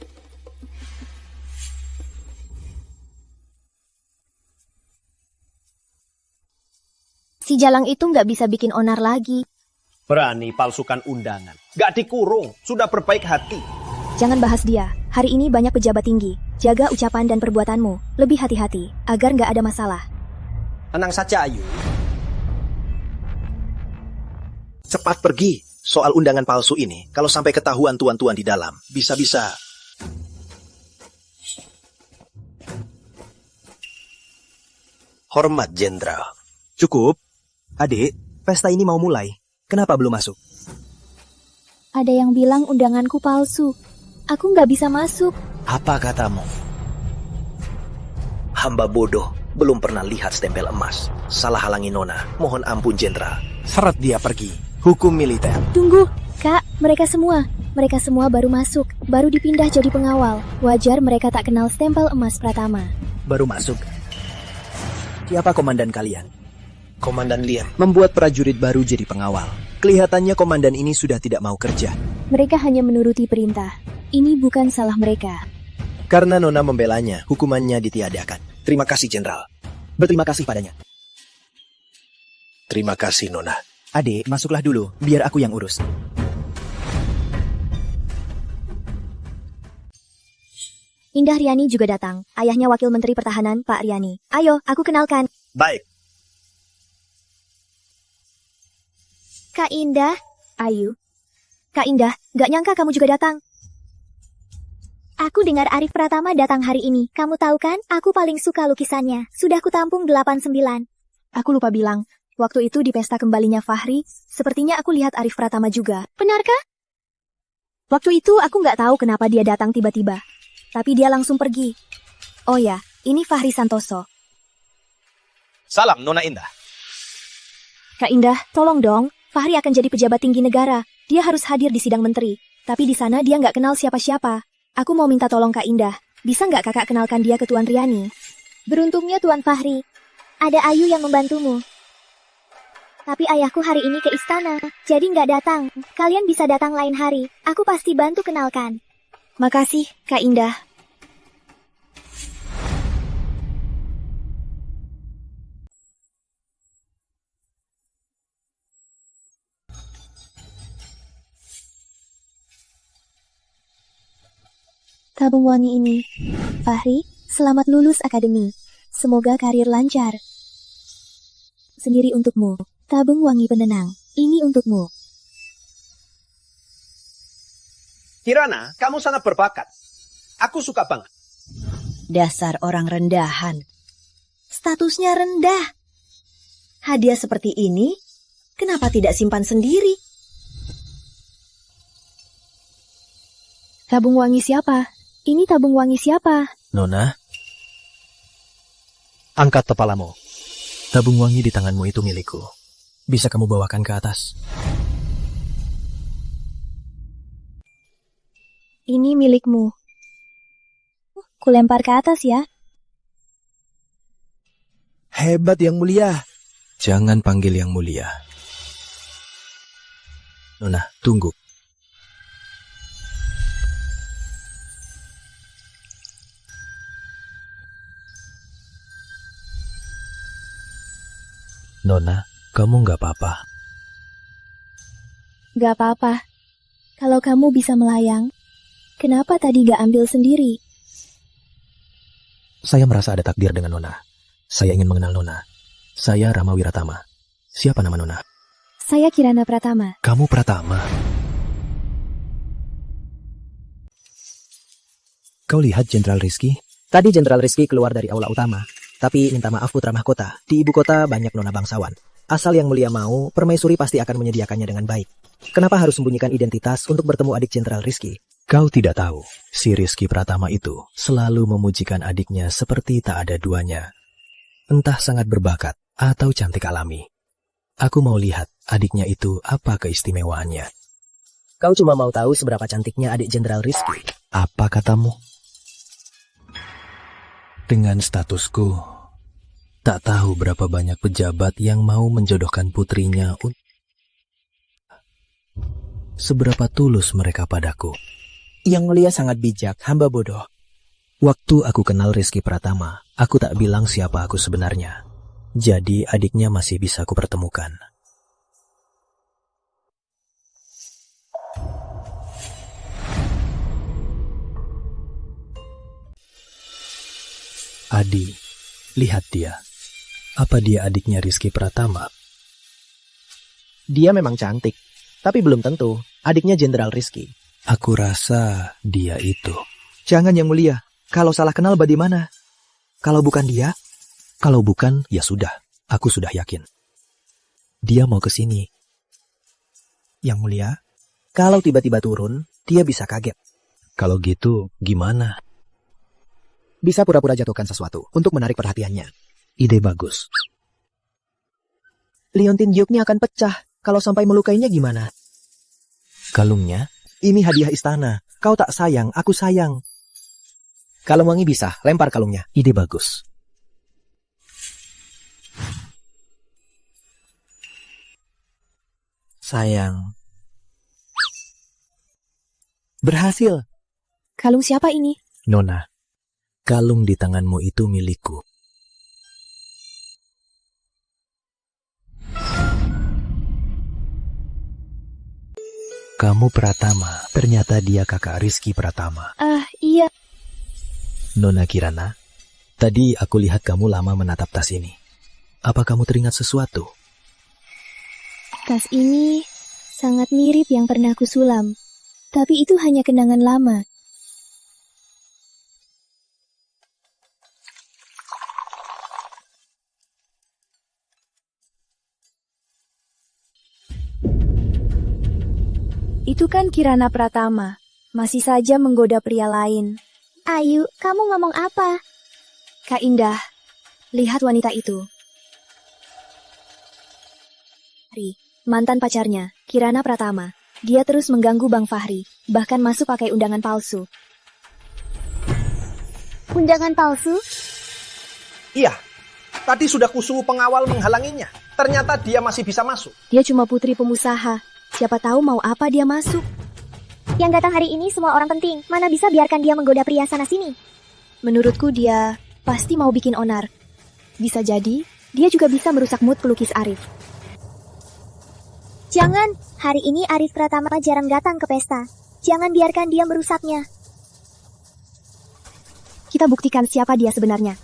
Si Jalang itu nggak bisa bikin onar lagi. Berani palsukan undangan. Nggak dikurung, sudah berbaik hati. Jangan bahas dia. Hari ini banyak pejabat tinggi. Jaga ucapan dan perbuatanmu. Lebih hati-hati, agar nggak ada masalah. Tenang saja, Ayu. Cepat pergi. Soal undangan palsu ini, kalau sampai ketahuan tuan-tuan di dalam, bisa-bisa... Hormat, Jenderal. Cukup. Adik, pesta ini mau mulai. Kenapa belum masuk? Ada yang bilang undanganku palsu. Aku nggak bisa masuk. Apa katamu? Hamba bodoh, belum pernah lihat stempel emas. Salah halangi Nona. Mohon ampun, Jenderal. Seret dia pergi. Hukum militer. Tunggu, Kak. Mereka semua baru masuk. Baru dipindah jadi pengawal. Wajar mereka tak kenal stempel emas Pratama. Baru masuk. Siapa komandan kalian? Komandan Lian. Membuat prajurit baru jadi pengawal. Kelihatannya komandan ini sudah tidak mau kerja. Mereka hanya menuruti perintah. Ini bukan salah mereka. Karena Nona membelanya, hukumannya ditiadakan. Terima kasih, Jenderal. Berterima kasih padanya. Terima kasih, Nona. Adik, masuklah dulu, biar aku yang urus. Indah Riani juga datang. Ayahnya Wakil Menteri Pertahanan, Pak Riani. Ayo, aku kenalkan. Baik. Kak Indah. Ayu. Kak Indah, gak nyangka kamu juga datang. Aku dengar Arif Pratama datang hari ini. Kamu tahu kan, aku paling suka lukisannya. Sudah kutampung 89. Aku lupa bilang, waktu itu di pesta kembalinya Fahri, sepertinya aku lihat Arif Pratama juga. Benarkah? Waktu itu aku nggak tahu kenapa dia datang tiba-tiba. Tapi dia langsung pergi. Oh ya, ini Fahri Santoso. Salam, Nona Indah. Kak Indah, tolong dong. Fahri akan jadi pejabat tinggi negara. Dia harus hadir di sidang menteri. Tapi di sana dia nggak kenal siapa-siapa. Aku mau minta tolong Kak Indah. Bisa nggak kakak kenalkan dia ke Tuan Riani? Beruntungnya Tuan Fahri. Ada Ayu yang membantumu. Tapi ayahku hari ini ke istana, jadi nggak datang. Kalian bisa datang lain hari. Aku pasti bantu kenalkan. Makasih, Kak Indah. Tabung wangi ini. Fahri, selamat lulus akademi. Semoga karir lancar. Sendiri untukmu. Tabung wangi penenang. Ini untukmu. Kirana, kamu sangat berbakat. Aku suka banget. Dasar orang rendahan. Statusnya rendah. Hadiah seperti ini, kenapa tidak simpan sendiri? Tabung wangi siapa? Ini tabung wangi siapa? Nona, angkat kepalamu. Tabung wangi di tanganmu itu milikku. Bisa kamu bawakan ke atas. Ini milikmu. Kulempar ke atas ya. Hebat Yang Mulia. Jangan panggil Yang Mulia. Nona, tunggu. Nona, kamu nggak apa-apa. Gak apa-apa. Kalau kamu bisa melayang, kenapa tadi gak ambil sendiri? Saya merasa ada takdir dengan Nona. Saya ingin mengenal Nona. Saya Rama Wiratama. Siapa nama Nona? Saya Kirana Pratama. Kamu Pratama. Kau lihat Jenderal Rizky? Tadi Jenderal Rizky keluar dari aula utama. Tapi minta maaf putra mahkota. Di ibu kota banyak nona bangsawan. Asal Yang Mulia mau, permaisuri pasti akan menyediakannya dengan baik. Kenapa harus sembunyikan identitas untuk bertemu adik Jenderal Rizky? Kau tidak tahu, si Rizky Pratama itu selalu memujikan adiknya seperti tak ada duanya. Entah sangat berbakat atau cantik alami. Aku mau lihat adiknya itu apa keistimewaannya. Kau cuma mau tahu seberapa cantiknya adik Jenderal Rizky. Apa katamu? Dengan statusku, tak tahu berapa banyak pejabat yang mau menjodohkan putrinya. Seberapa tulus mereka padaku. Yang Mulia sangat bijak, hamba bodoh. Waktu aku kenal Rizky Pratama, aku tak bilang siapa aku sebenarnya. Jadi adiknya masih bisa aku pertemukan. Adi, lihat dia. Apa dia adiknya Rizky Pratama? Dia memang cantik, tapi belum tentu adiknya Jenderal Rizky. Aku rasa dia itu. Jangan Yang Mulia, kalau salah kenal bagaimana? Kalau bukan dia? Kalau bukan, ya sudah. Aku sudah yakin. Dia mau ke sini. Yang Mulia, kalau tiba-tiba turun, dia bisa kaget. Kalau gitu, gimana? Bisa pura-pura jatuhkan sesuatu untuk menarik perhatiannya. Ide bagus. Liontin gioknya akan pecah. Kalau sampai melukainya gimana? Kalungnya? Ini hadiah istana. Kau tak sayang, aku sayang. Kalau wangi bisa, lempar kalungnya. Ide bagus. Sayang. Berhasil. Kalung siapa ini? Nona, kalung di tanganmu itu milikku. Kamu Pratama, ternyata dia kakak Rizky Pratama. Iya. Nona Kirana, tadi aku lihat kamu lama menatap tas ini. Apa kamu teringat sesuatu? Tas ini sangat mirip yang pernah kusulam. Tapi itu hanya kenangan lama. Itu kan Kirana Pratama, masih saja menggoda pria lain. Ayu, kamu ngomong apa? Kak Indah, lihat wanita itu. Mantan pacarnya, Kirana Pratama. Dia terus mengganggu Bang Fahri, bahkan masuk pakai undangan palsu. Undangan palsu? Iya, tadi sudah kusuruh pengawal menghalanginya. Ternyata dia masih bisa masuk. Dia cuma putri pengusaha. Siapa tahu mau apa dia masuk. Yang datang hari ini semua orang penting. Mana bisa biarkan dia menggoda pria sana-sini? Menurutku dia pasti mau bikin onar. Bisa jadi, dia juga bisa merusak mood pelukis Arif. Jangan, hari ini Arif Pratama jarang datang ke pesta. Jangan biarkan dia merusaknya. Kita buktikan siapa dia sebenarnya.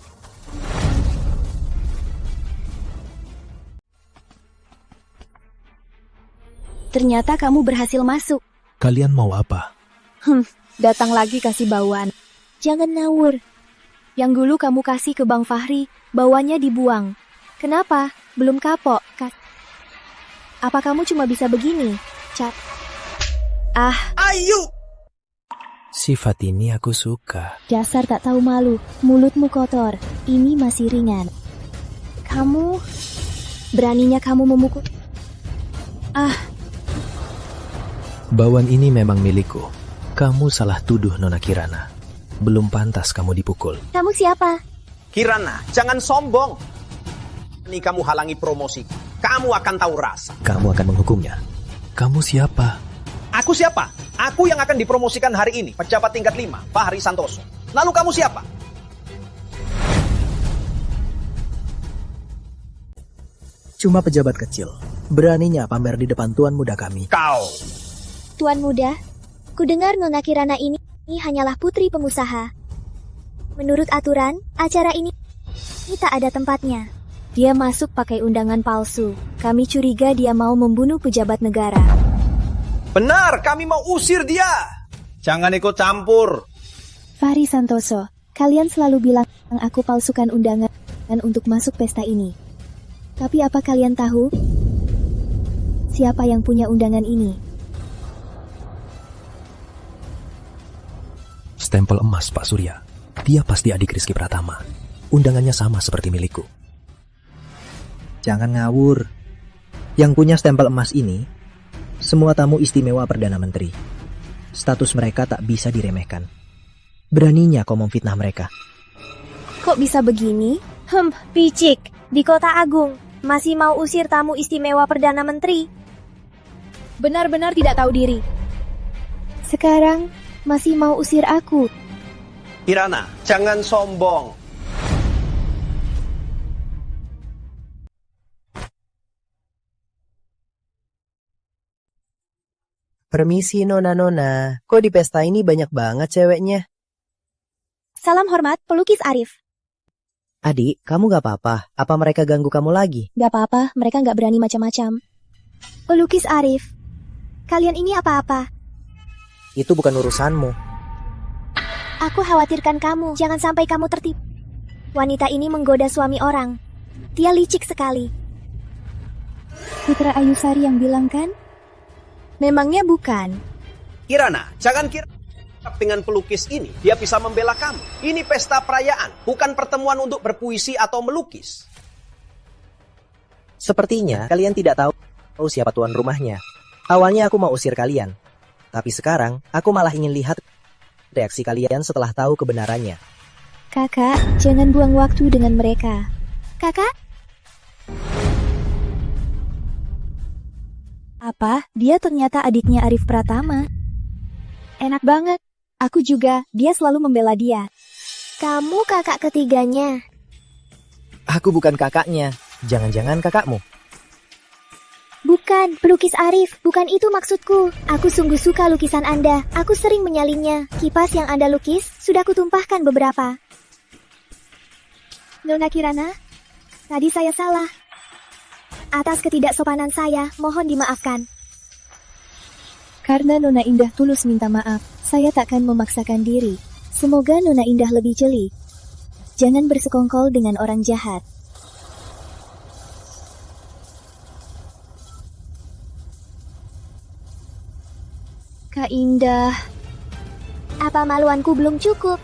Ternyata kamu berhasil masuk. Kalian mau apa? Datang lagi kasih bauan. Jangan ngawur. Yang dulu kamu kasih ke Bang Fahri, bauannya dibuang. Kenapa? Belum kapok, Kak. Apa kamu cuma bisa begini, Cat? Ayu! Sifat ini aku suka. Dasar tak tahu malu, mulutmu kotor. Ini masih ringan. Kamu, beraninya kamu memukul. Bauan ini memang milikku. Kamu salah tuduh Nona Kirana. Belum pantas kamu dipukul. Kamu siapa? Kirana, jangan sombong. Ini kamu halangi promosi. Kamu akan tahu rasa. Kamu akan menghukumnya. Kamu siapa? Aku siapa? Aku yang akan dipromosikan hari ini. Pejabat tingkat 5, Fahri Santoso. Lalu kamu siapa? Cuma pejabat kecil. Beraninya pamer di depan tuan muda kami. Kau. Tuan muda, kudengar Nona Kirana ini hanyalah putri pengusaha. Menurut aturan, acara ini tak ada tempatnya. Dia masuk pakai undangan palsu. Kami curiga dia mau membunuh pejabat negara. Benar, kami mau usir dia. Jangan ikut campur. Fahri Santoso, kalian selalu bilang aku palsukan undangan untuk masuk pesta ini. Tapi apa kalian tahu siapa yang punya undangan ini? Stempel emas, Pak Surya. Dia pasti adik Rizky Pratama. Undangannya sama seperti milikku. Jangan ngawur. Yang punya stempel emas ini, semua tamu istimewa Perdana Menteri. Status mereka tak bisa diremehkan. Beraninya kau memfitnah mereka. Kok bisa begini? Picik. Di Kota Agung, masih mau usir tamu istimewa Perdana Menteri. Benar-benar tidak tahu diri. Sekarang masih mau usir aku. Kirana, jangan sombong. Permisi Nona-Nona, kok di pesta ini banyak banget ceweknya? Salam hormat, pelukis Arif. Adik, kamu gak apa-apa? Apa mereka ganggu kamu lagi? Gak apa-apa, mereka gak berani macam-macam. Pelukis Arif, kalian ini apa-apa? Itu bukan urusanmu. Aku khawatirkan kamu, jangan sampai kamu tertipu. Wanita ini menggoda suami orang. Dia licik sekali. Putra Ayusari yang bilang kan? Memangnya bukan? Kirana, jangan kira dengan pelukis ini dia bisa membela kamu. Ini pesta perayaan, bukan pertemuan untuk berpuisi atau melukis. Sepertinya kalian tidak tahu siapa tuan rumahnya. Awalnya aku mau usir kalian. Tapi sekarang aku malah ingin lihat reaksi kalian setelah tahu kebenarannya. Kakak, jangan buang waktu dengan mereka. Kakak? Apa? Dia ternyata adiknya Arif Pratama. Enak banget. Aku juga, dia selalu membela dia. Kamu kakak ketiganya. Aku bukan kakaknya. Jangan-jangan kakakmu. Bukan, pelukis Arif. Bukan itu maksudku. Aku sungguh suka lukisan Anda. Aku sering menyalinnya. Kipas yang Anda lukis, sudah kutumpahkan beberapa. Nona Kirana, tadi saya salah. Atas ketidaksopanan saya, mohon dimaafkan. Karena Nona Indah tulus minta maaf, saya takkan memaksakan diri. Semoga Nona Indah lebih jeli. Jangan bersekongkol dengan orang jahat. Kak Indah. Apa maluanku belum cukup?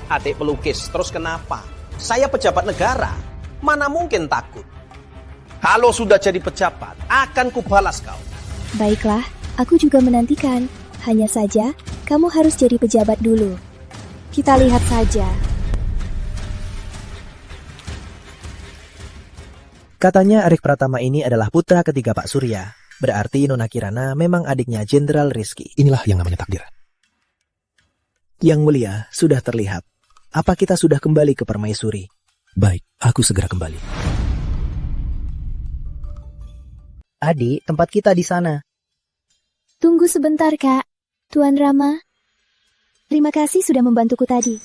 Adik pelukis, terus kenapa? Saya pejabat negara. Mana mungkin takut? Kalau sudah jadi pejabat, akan kubalas kau. Baiklah, aku juga menantikan. Hanya saja, kamu harus jadi pejabat dulu. Kita lihat saja. Katanya Arif Pratama ini adalah putra ketiga Pak Surya. Berarti Nona Kirana memang adiknya Jenderal Rizky. Inilah yang namanya takdir. Yang mulia, sudah terlihat. Apa kita sudah kembali ke Permaisuri? Baik, aku segera kembali. Adik, tempat kita di sana. Tunggu sebentar, Kak. Tuan Rama. Terima kasih sudah membantuku tadi.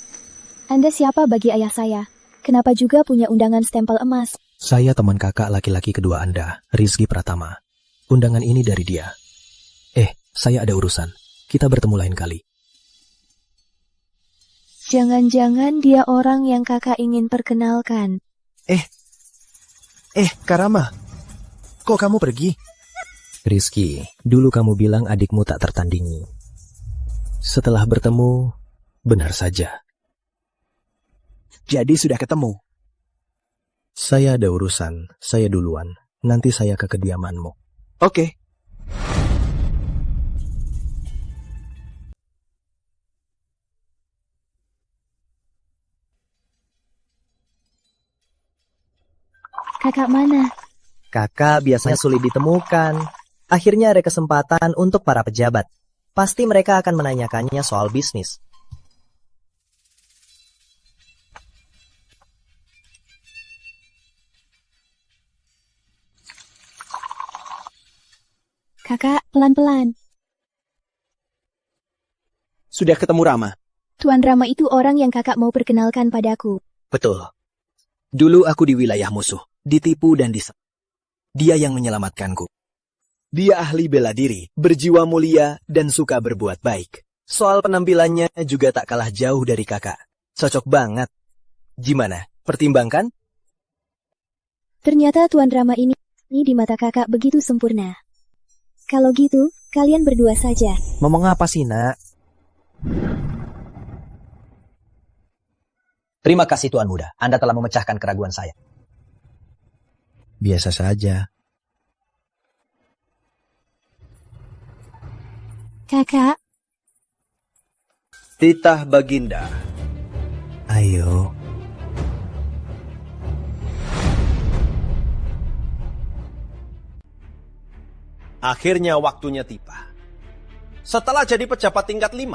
Anda siapa bagi ayah saya? Kenapa juga punya undangan stempel emas? Saya teman kakak laki-laki kedua Anda, Rizky Pratama. Undangan ini dari dia. Saya ada urusan. Kita bertemu lain kali. Jangan-jangan dia orang yang kakak ingin perkenalkan. Kak Rama. Kok kamu pergi? Rizky, dulu kamu bilang adikmu tak tertandingi. Setelah bertemu, benar saja. Jadi sudah ketemu? Saya ada urusan, saya duluan. Nanti saya ke kediamanmu. Oke. Kakak mana? Kakak biasanya sulit ditemukan. Akhirnya ada kesempatan untuk para pejabat. Pasti mereka akan menanyakannya soal bisnis. Kakak, pelan-pelan. Sudah ketemu Rama? Tuan Rama itu orang yang kakak mau perkenalkan padaku. Betul. Dulu aku di wilayah musuh, ditipu dan diserang. Dia yang menyelamatkanku. Dia ahli bela diri, berjiwa mulia, dan suka berbuat baik. Soal penampilannya juga tak kalah jauh dari kakak. Cocok banget. Gimana? Pertimbangkan? Ternyata Tuan Rama ini di mata kakak begitu sempurna. Kalau gitu, kalian berdua saja. Ngomong apa sih, Nak? Terima kasih Tuan Muda, Anda telah memecahkan keraguan saya. Biasa saja. Kakak. Titah Baginda. Ayo. Akhirnya waktunya tiba. Setelah jadi pejabat tingkat 5,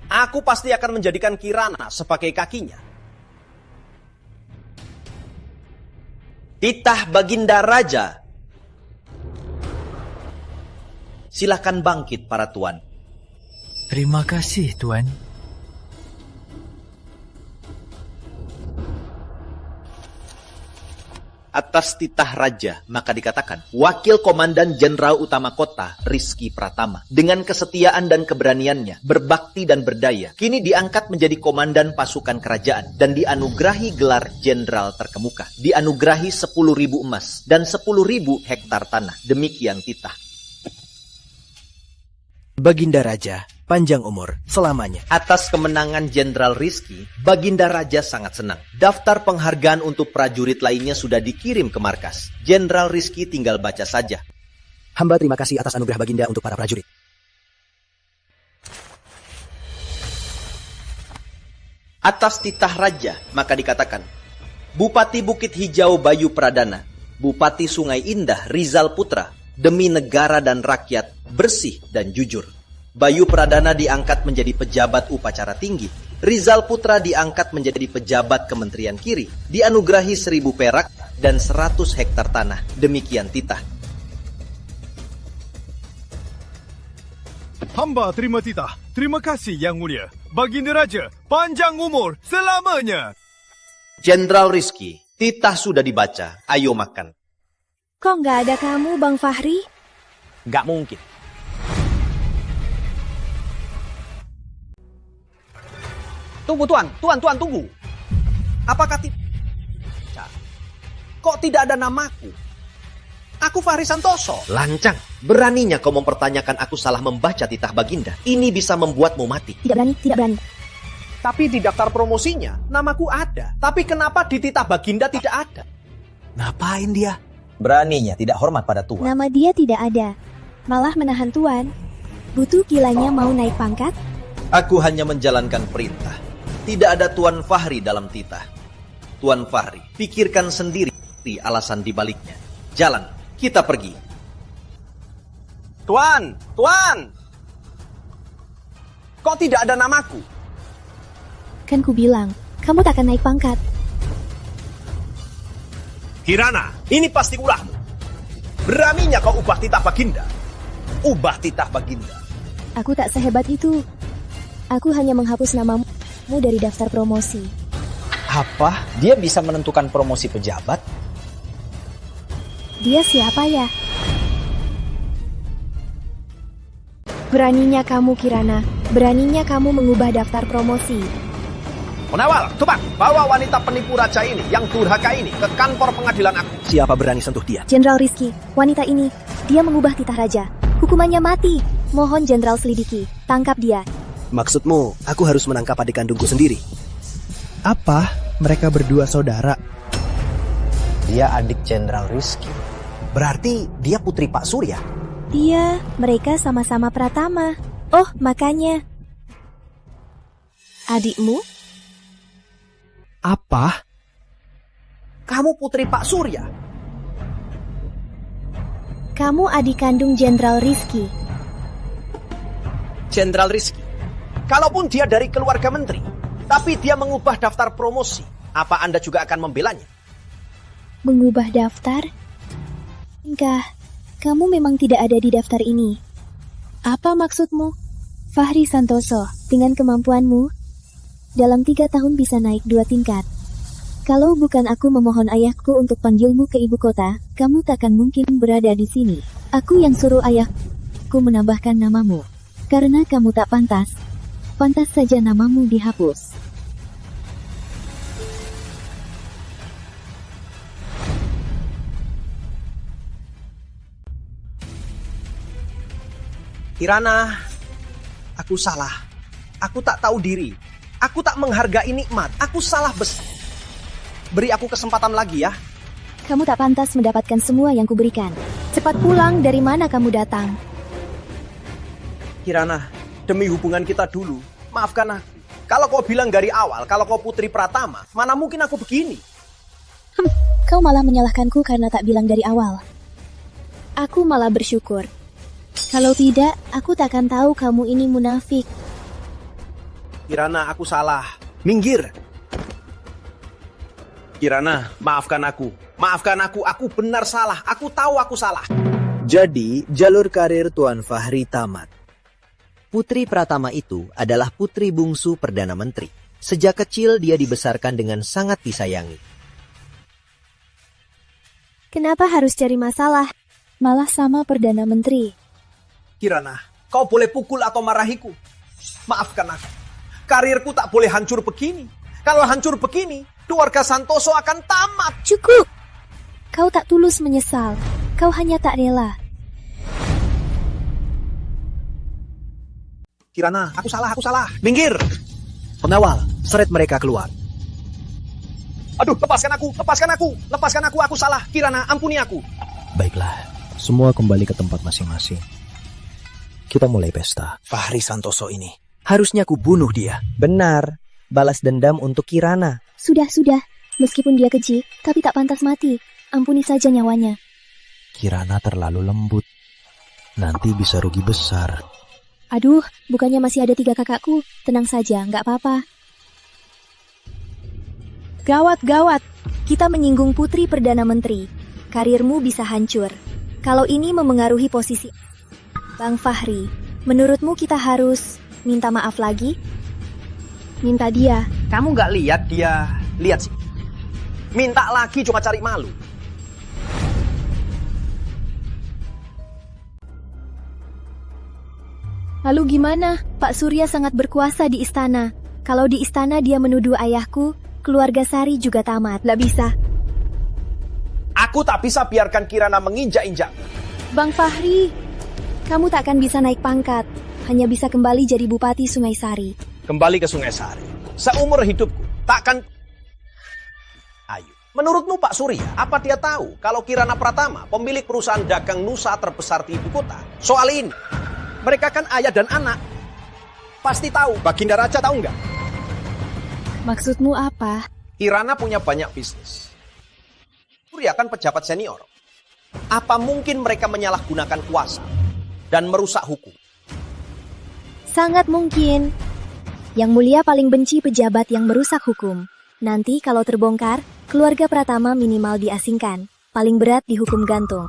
aku pasti akan menjadikan Kirana sebagai kakinya. Titah Baginda Raja. Silakan bangkit para tuan. Terima kasih, Tuan. Atas titah raja, maka dikatakan, Wakil Komandan Jenderal Utama Kota, Rizky Pratama, dengan kesetiaan dan keberaniannya, berbakti dan berdaya, kini diangkat menjadi komandan pasukan kerajaan, dan dianugerahi gelar Jenderal Terkemuka, dianugerahi 10.000 emas, dan 10.000 hektar tanah. Demikian titah. Baginda Raja, panjang umur, selamanya. Atas kemenangan Jenderal Rizky, Baginda Raja sangat senang. Daftar penghargaan untuk prajurit lainnya sudah dikirim ke markas. Jenderal Rizky tinggal baca saja. Hamba terima kasih atas anugerah Baginda untuk para prajurit. Atas titah raja, maka dikatakan, Bupati Bukit Hijau Bayu Pradana, Bupati Sungai Indah Rizal Putra, demi negara dan rakyat, bersih dan jujur. Bayu Pradana diangkat menjadi pejabat upacara tinggi. Rizal Putra diangkat menjadi pejabat Kementerian Kiri. Dianugerahi 1.000 perak dan 100 hektar tanah. Demikian titah. Hamba terima titah. Terima kasih Yang Mulia. Baginda Raja, panjang umur selamanya. Jenderal Rizky, titah sudah dibaca. Ayo makan. Kok nggak ada kamu, Bang Fahri? Nggak mungkin. Tunggu Tuan, tunggu. Apakah kok tidak ada namaku? Aku Fahri Santoso. Lancang, beraninya kau mempertanyakan aku salah membaca titah Baginda. Ini bisa membuatmu mati. Tidak berani. Tapi di daftar promosinya, namaku ada. Tapi kenapa di titah Baginda tidak ada? Ngapain dia? Beraninya tidak hormat pada Tuan. Nama dia tidak ada. Malah menahan Tuan. Butuh gilanya mau naik pangkat? Aku hanya menjalankan perintah. Tidak ada Tuan Fahri dalam titah. Tuan Fahri, pikirkan sendiri alasan dibaliknya. Jalan, kita pergi. Tuan! Kok tidak ada namaku? Kan ku bilang, kamu takkan naik pangkat. Kirana, ini pasti ulahmu. Beraninya kau ubah titah Baginda. Ubah titah Baginda. Aku tak sehebat itu. Aku hanya menghapus namamu dari daftar promosi. Apa? Dia bisa menentukan promosi pejabat? Dia siapa ya? Beraninya kamu, Kirana. Beraninya kamu mengubah daftar promosi. Penawal, cepat bawa wanita penipu raja ini yang durhaka ini ke kantor pengadilan aku. Siapa berani sentuh dia? Jenderal Rizky, wanita ini, dia mengubah titah raja. Hukumannya mati. Mohon Jenderal selidiki, tangkap dia. Maksudmu, aku harus menangkap adik kandungku sendiri? Apa? Mereka berdua saudara. Dia adik Jenderal Rizky. Berarti dia putri Pak Surya. Iya, mereka sama-sama Pratama. Oh, makanya. Adikmu? Apa? Kamu putri Pak Surya? Kamu adik kandung Jenderal Rizky. Jenderal Rizky, kalaupun dia dari keluarga menteri, tapi dia mengubah daftar promosi, apa Anda juga akan membelanya? Mengubah daftar? Enggak, kamu memang tidak ada di daftar ini. Apa maksudmu? Fahri Santoso, dengan kemampuanmu, dalam 3 tahun bisa naik 2 tingkat. Kalau bukan aku memohon ayahku untuk panggilmu ke ibu kota, kamu takkan mungkin berada di sini. Aku yang suruh ayahku menambahkan namamu. Karena kamu tak pantas. Pantas saja namamu dihapus. Kirana, aku salah. Aku tak tahu diri. Aku tak menghargai nikmat. Aku salah besar. Beri aku kesempatan lagi ya. Kamu tak pantas mendapatkan semua yang kuberikan. Cepat pulang, dari mana kamu datang? Kirana, demi hubungan kita dulu, maafkan aku. Kalau kau bilang dari awal, kalau kau Putri Pratama, mana mungkin aku begini? Kau malah menyalahkanku karena tak bilang dari awal. Aku malah bersyukur. Kalau tidak, aku takkan tahu kamu ini munafik. Kirana, aku salah. Minggir. Kirana, maafkan aku. Maafkan aku benar salah. Aku tahu aku salah. Jadi, jalur karir Tuan Fahri tamat. Putri Pratama itu adalah putri bungsu Perdana Menteri. Sejak kecil dia dibesarkan dengan sangat disayangi. Kenapa harus cari masalah? Malah sama Perdana Menteri. Kirana, kau boleh pukul atau marahiku. Maafkan aku. Karirku tak boleh hancur begini. Kalau hancur begini, keluarga Santoso akan tamat. Cukup! Kau tak tulus menyesal. Kau hanya tak rela. Kirana, aku salah. Minggir! Pengawal, seret mereka keluar. Aduh, lepaskan aku, aku salah. Kirana, ampuni aku. Baiklah, semua kembali ke tempat masing-masing. Kita mulai pesta. Fahri Santoso ini. Harusnya ku bunuh dia. Benar, balas dendam untuk Kirana. Sudah. Meskipun dia keji, tapi tak pantas mati. Ampuni saja nyawanya. Kirana terlalu lembut. Nanti bisa rugi besar. Aduh, bukannya masih ada 3 kakakku. Tenang saja, nggak apa-apa. Gawat. Kita menyinggung Putri Perdana Menteri. Karirmu bisa hancur. Kalau ini memengaruhi posisi Bang Fahri, menurutmu kita harus minta maaf lagi? Minta dia. Kamu nggak lihat dia? Lihat sih. Minta lagi cuma cari malu. Lalu gimana? Pak Surya sangat berkuasa di istana. Kalau di istana dia menuduh ayahku, keluarga Sari juga tamat. Nggak bisa. Aku tak bisa biarkan Kirana menginjak-injak. Bang Fahri, kamu takkan bisa naik pangkat. Hanya bisa kembali jadi Bupati Sungai Sari. Kembali ke Sungai Sari. Seumur hidupku, takkan... Ayo. Menurutmu Pak Surya, apa dia tahu kalau Kirana Pratama, pemilik perusahaan dagang Nusa terbesar di ibu kota? Soal ini, mereka kan ayah dan anak. Pasti tahu. Baginda Raja tahu nggak? Maksudmu apa? Kirana punya banyak bisnis. Surya kan pejabat senior. Apa mungkin mereka menyalahgunakan kuasa dan merusak hukum? Sangat mungkin. Yang Mulia paling benci pejabat yang merusak hukum. Nanti kalau terbongkar, keluarga Pratama minimal diasingkan. Paling berat dihukum gantung.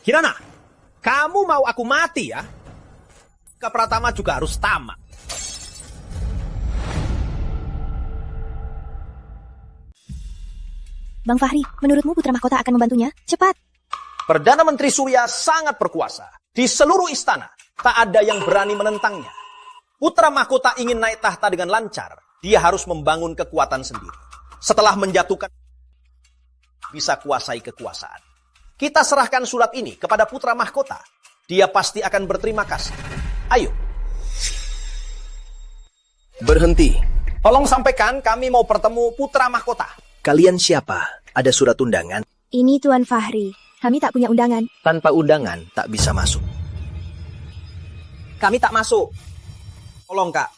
Kirana, kamu mau aku mati ya? Ke Pratama juga harus tamat. Bang Fahri, menurutmu Putra Mahkota akan membantunya? Cepat! Perdana Menteri Surya sangat berkuasa. Di seluruh istana, tak ada yang berani menentangnya. Putra Mahkota ingin naik tahta dengan lancar. Dia harus membangun kekuatan sendiri. Setelah menjatuhkan, bisa kuasai kekuasaan. Kita serahkan surat ini kepada Putra Mahkota. Dia pasti akan berterima kasih. Ayo. Berhenti. Tolong sampaikan kami mau bertemu Putra Mahkota. Kalian siapa? Ada surat undangan? Ini Tuan Fahri. Kami tak punya undangan. Tanpa undangan tak bisa masuk. Kami tak masuk. Tolong Kak.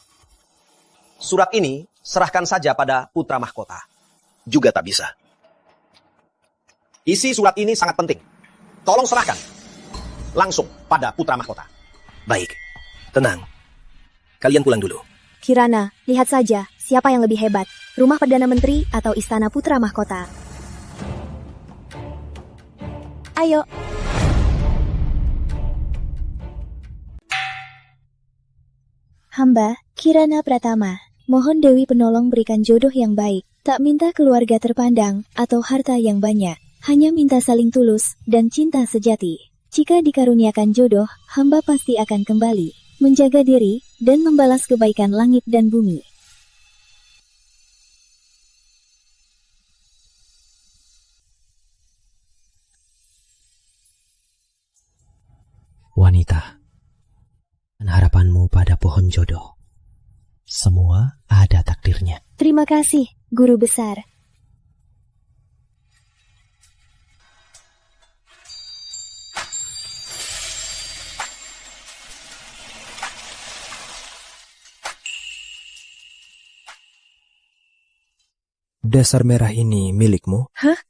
Surat ini serahkan saja pada Putra Mahkota. Juga tak bisa. Isi surat ini sangat penting. Tolong serahkan langsung pada putra mahkota. Baik, tenang. Kalian pulang dulu. Kirana, lihat saja siapa yang lebih hebat, rumah Perdana Menteri atau istana putra mahkota. Ayo. Hamba, Kirana Pratama. Mohon Dewi Penolong berikan jodoh yang baik. Tak minta keluarga terpandang atau harta yang banyak. Hanya minta saling tulus dan cinta sejati. Jika dikaruniakan jodoh, hamba pasti akan kembali. Menjaga diri dan membalas kebaikan langit dan bumi. Wanita, harapanmu pada pohon jodoh. Semua ada takdirnya. Terima kasih, Guru Besar. Dasar merah ini milikmu? Hah?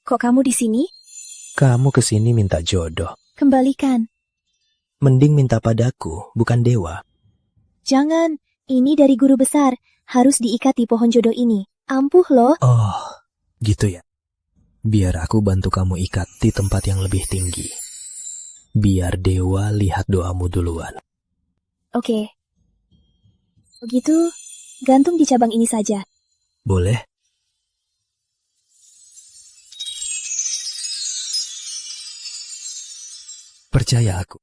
Kok kamu di sini? Kamu kesini minta jodoh. Kembalikan. Mending minta padaku, bukan dewa. Jangan, ini dari Guru Besar. Harus diikat di pohon jodoh ini. Ampuh loh. Oh, gitu ya. Biar aku bantu kamu ikat di tempat yang lebih tinggi. Biar dewa lihat doamu duluan. Oke. Begitu, gantung di cabang ini saja. Boleh? Percaya aku.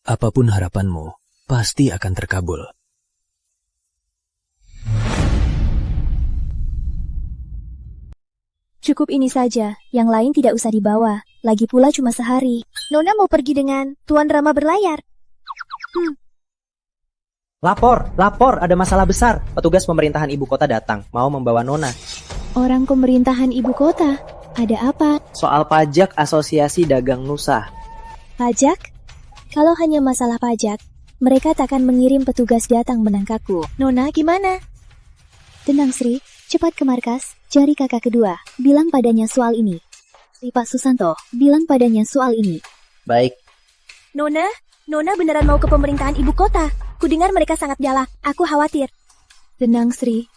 Apapun harapanmu, pasti akan terkabul. Cukup ini saja, yang lain tidak usah dibawa. Lagi pula cuma sehari. Nona mau pergi dengan Tuan Rama berlayar. Lapor, ada masalah besar. Petugas pemerintahan ibu kota datang, mau membawa Nona. Orang pemerintahan ibu kota? Ada apa? Soal pajak Asosiasi Dagang Nusa. Pajak? Kalau hanya masalah pajak, mereka takkan mengirim petugas datang menangkapku. Nona, gimana? Tenang, Sri. Cepat ke markas, cari kakak kedua. Bilang padanya soal ini. Si Pak Susanto, bilang padanya soal ini. Baik. Nona beneran mau ke pemerintahan ibu kota. Kudengar mereka sangat galak. Aku khawatir. Tenang, Sri.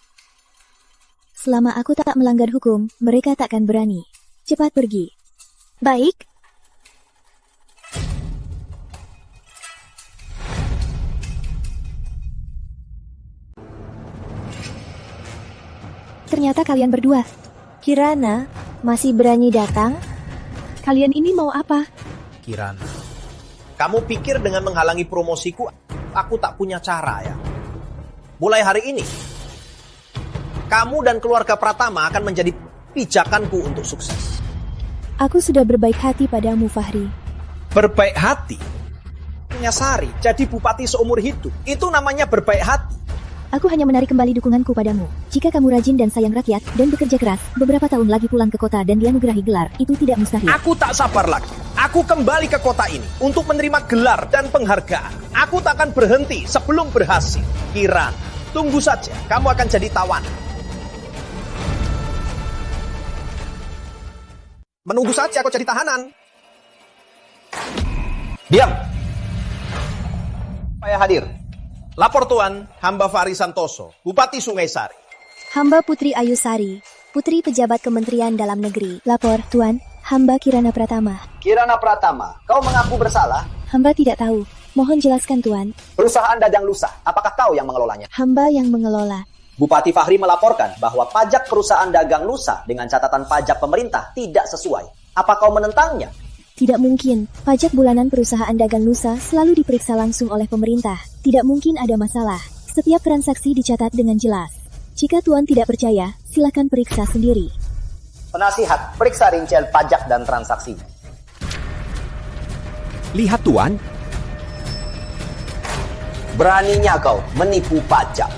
Selama aku tak melanggar hukum, mereka takkan berani. Cepat pergi. Baik. Ternyata kalian berdua. Kirana, masih berani datang? Kalian ini mau apa? Kirana, kamu pikir dengan menghalangi promosiku, aku tak punya cara ya? Mulai hari ini, kamu dan keluarga Pratama akan menjadi pijakanku untuk sukses. Aku sudah berbaik hati padamu, Fahri. Berbaik hati? Nyasari, jadi bupati seumur hidup. Itu namanya berbaik hati. Aku hanya menarik kembali dukunganku padamu. Jika kamu rajin dan sayang rakyat, dan bekerja keras, beberapa tahun lagi pulang ke kota dan dianugerahi gelar, itu tidak mustahil. Aku tak sabar lagi. Aku kembali ke kota ini untuk menerima gelar dan penghargaan. Aku tak akan berhenti sebelum berhasil. Kiran, tunggu saja, kamu akan jadi tawan. Menunggu saja aku jadi tahanan. Diam. Saya hadir. Lapor Tuan, hamba Fahri Santoso, Bupati Sungai Sari. Hamba Putri Ayusari, Putri Pejabat Kementerian Dalam Negeri. Lapor, Tuan, hamba Kirana Pratama. Kirana Pratama, kau mengaku bersalah? Hamba tidak tahu. Mohon jelaskan, Tuan. Perusahaan Dagang Nusa, apakah kau yang mengelolanya? Hamba yang mengelola. Bupati Fahri melaporkan bahwa pajak perusahaan Dagang Nusa dengan catatan pajak pemerintah tidak sesuai. Apa kau menentangnya? Tidak mungkin. Pajak bulanan perusahaan Dagang Nusa selalu diperiksa langsung oleh pemerintah. Tidak mungkin ada masalah. Setiap transaksi dicatat dengan jelas. Jika Tuan tidak percaya, silakan periksa sendiri. Penasihat, periksa rincian pajak dan transaksinya. Lihat, Tuan. Beraninya kau menipu pajak.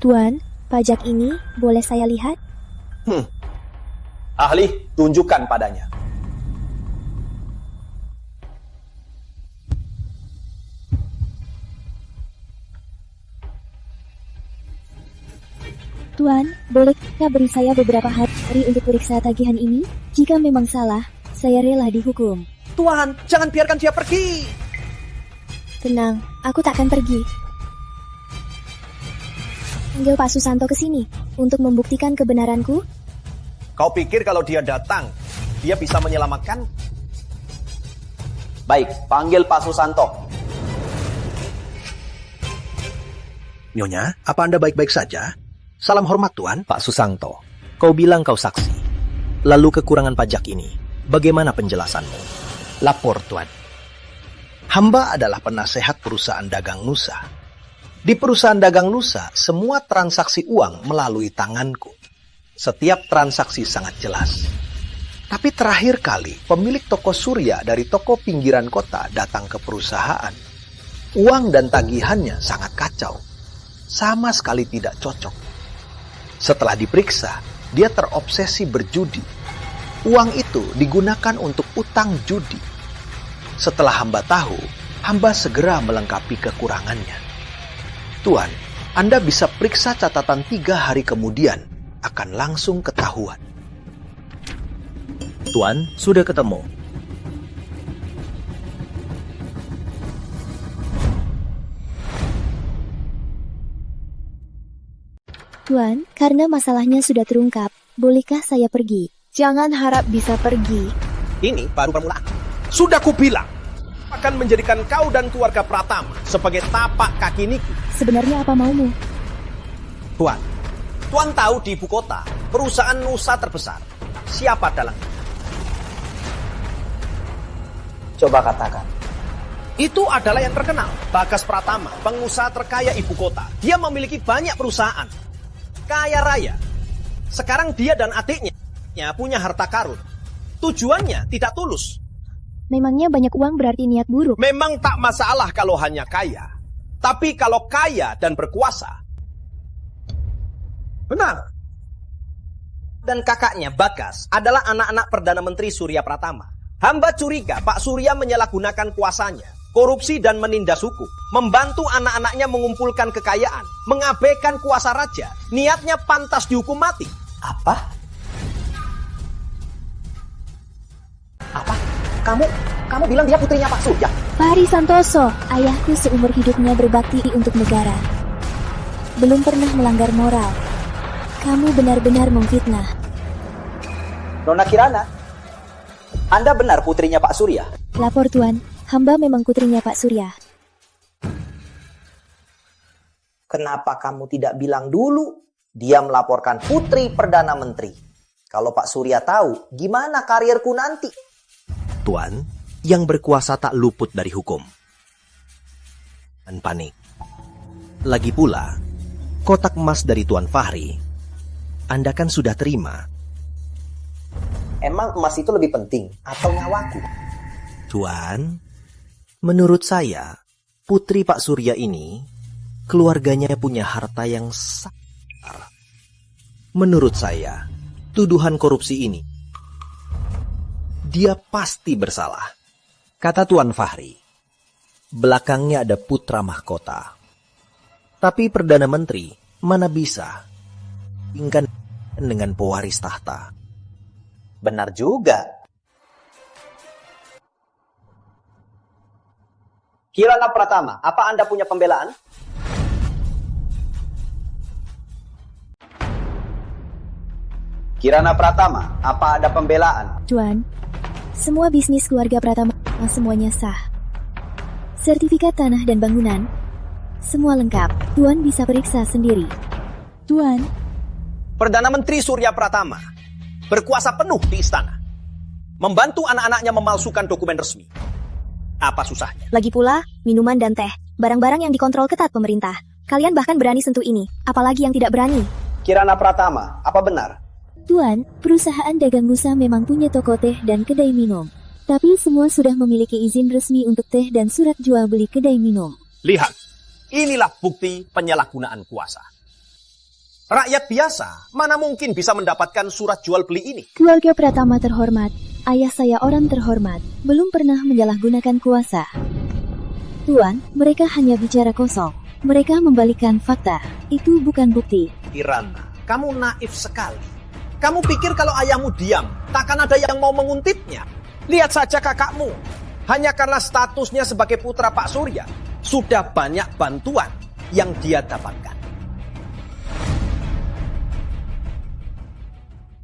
Tuan, pajak ini boleh saya lihat? Ahli, tunjukkan padanya. Tuan, bolehkah beri saya beberapa hari untuk periksa tagihan ini? Jika memang salah, saya rela dihukum. Tuan, jangan biarkan dia pergi. Tenang, aku tak akan pergi. Panggil Pak Susanto ke sini untuk membuktikan kebenaranku. Kau pikir kalau dia datang, dia bisa menyelamatkan? Baik, panggil Pak Susanto. Nyonya, apa Anda baik-baik saja? Salam hormat, Tuan. Pak Susanto, kau bilang kau saksi. Lalu kekurangan pajak ini, bagaimana penjelasanmu? Lapor, Tuan. Hamba adalah penasehat perusahaan dagang Nusa. Di perusahaan dagang Nusa, semua transaksi uang melalui tanganku. Setiap transaksi sangat jelas. Tapi terakhir kali, pemilik toko Surya dari toko pinggiran kota datang ke perusahaan. Uang dan tagihannya sangat kacau. Sama sekali tidak cocok. Setelah diperiksa, dia terobsesi berjudi. Uang itu digunakan untuk utang judi. Setelah hamba tahu, hamba segera melengkapi kekurangannya. Tuan, Anda bisa periksa catatan 3 hari kemudian, akan langsung ketahuan. Tuan, sudah ketemu. Tuan, karena masalahnya sudah terungkap, bolehkah saya pergi? Jangan harap bisa pergi. Ini baru permulaan. Sudah kubilang, akan menjadikan kau dan keluarga Pratama sebagai tapak kaki Niku. Sebenarnya apa maumu? Tuan tahu di ibu kota, perusahaan Nusa terbesar. Siapa dalangnya? Coba katakan. Itu adalah yang terkenal, Bagas Pratama, pengusaha terkaya ibu kota. Dia memiliki banyak perusahaan. Kaya raya. Sekarang dia dan adiknya punya harta karun. Tujuannya tidak tulus. Memangnya banyak uang berarti niat buruk? Memang tak masalah kalau hanya kaya. Tapi kalau kaya dan berkuasa. Benar. Dan kakaknya Bagas adalah anak-anak Perdana Menteri Surya Pratama. Hamba curiga Pak Surya menyalahgunakan kuasanya, korupsi dan menindas hukum, membantu anak-anaknya mengumpulkan kekayaan, mengabaikan kuasa raja, niatnya pantas dihukum mati. Apa? Kamu bilang dia putrinya Pak Surya? Pak Hari Santoso, ayahku seumur hidupnya berbakti untuk negara. Belum pernah melanggar moral. Kamu benar-benar memfitnah. Nona Kirana, Anda benar putrinya Pak Surya? Lapor Tuan, hamba memang putrinya Pak Surya. Kenapa kamu tidak bilang dulu dia melaporkan putri Perdana Menteri? Kalau Pak Surya tahu, gimana karirku nanti? Tuan, yang berkuasa tak luput dari hukum. Dan panik. Lagi pula, kotak emas dari Tuan Fahri, Anda kan sudah terima. Emang emas itu lebih penting atau nyawaku? Tuan, menurut saya, putri Pak Surya ini, keluarganya punya harta yang sangat besar. Menurut saya, tuduhan korupsi ini, dia pasti bersalah. Kata Tuan Fahri, belakangnya ada putra mahkota. Tapi Perdana Menteri mana bisa tinggal dengan pewaris tahta. Benar juga. Kirana Pratama, apa Anda punya pembelaan? Kirana Pratama, apa ada pembelaan? Tuan, semua bisnis keluarga Pratama semuanya sah. Sertifikat tanah dan bangunan, semua lengkap. Tuan bisa periksa sendiri. Tuan. Perdana Menteri Surya Pratama berkuasa penuh di istana. Membantu anak-anaknya memalsukan dokumen resmi. Apa susahnya? Lagi pula, minuman dan teh, barang-barang yang dikontrol ketat pemerintah. Kalian bahkan berani sentuh ini, apalagi yang tidak berani. Kirana Pratama, apa benar? Tuan, perusahaan dagang Nusa memang punya toko teh dan kedai minum. Tapi semua sudah memiliki izin resmi untuk teh dan surat jual beli kedai minum. Lihat, inilah bukti penyalahgunaan kuasa. Rakyat biasa mana mungkin bisa mendapatkan surat jual beli ini? Keluarga Pratama terhormat, ayah saya orang terhormat, belum pernah menyalahgunakan kuasa. Tuan, mereka hanya bicara kosong. Mereka membalikkan fakta. Itu bukan bukti. Kirana, kamu naif sekali. Kamu pikir kalau ayahmu diam, takkan ada yang mau menguntitnya. Lihat saja kakakmu. Hanya karena statusnya sebagai putra Pak Surya, sudah banyak bantuan yang dia dapatkan.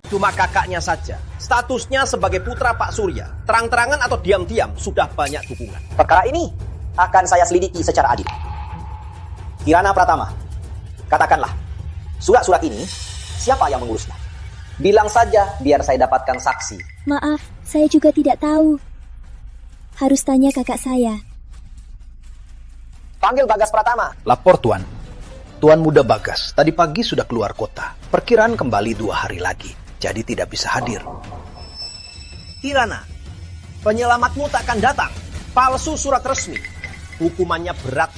Cuma kakaknya saja, statusnya sebagai putra Pak Surya, terang-terangan atau diam-diam sudah banyak dukungan. Perkara ini akan saya selidiki secara adil. Kirana Pratama, katakanlah, surat-surat ini siapa yang mengurusnya? Bilang saja biar saya dapatkan saksi. Maaf, saya juga tidak tahu. Harus tanya kakak saya. Panggil Bagas Pratama. Lapor, Tuan. Tuan Muda Bagas, tadi pagi sudah keluar kota. Perkiraan kembali 2 hari lagi, jadi tidak bisa hadir. Kirana, penyelamatmu takkan datang. Palsu surat resmi. Hukumannya berat.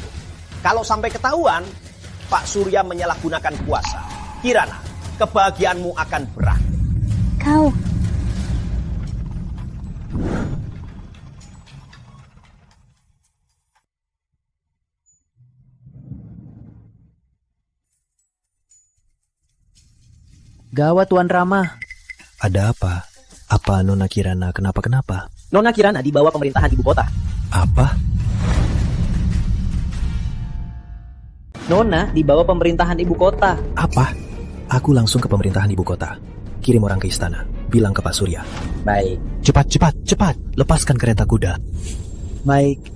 Kalau sampai ketahuan, Pak Surya menyalahgunakan kuasa. Kirana, kebahagiaanmu akan berakhir. Kau. Gawat Tuan Rama. Ada apa? Apa Nona Kirana kenapa-kenapa? Nona Kirana di bawah pemerintahan ibu kota. Apa? Nona di bawah pemerintahan ibu kota. Apa? Aku langsung ke pemerintahan ibu kota. Kirim orang ke istana. Bilang ke Pak Surya. Baik. Cepat. Lepaskan kereta kuda. Baik.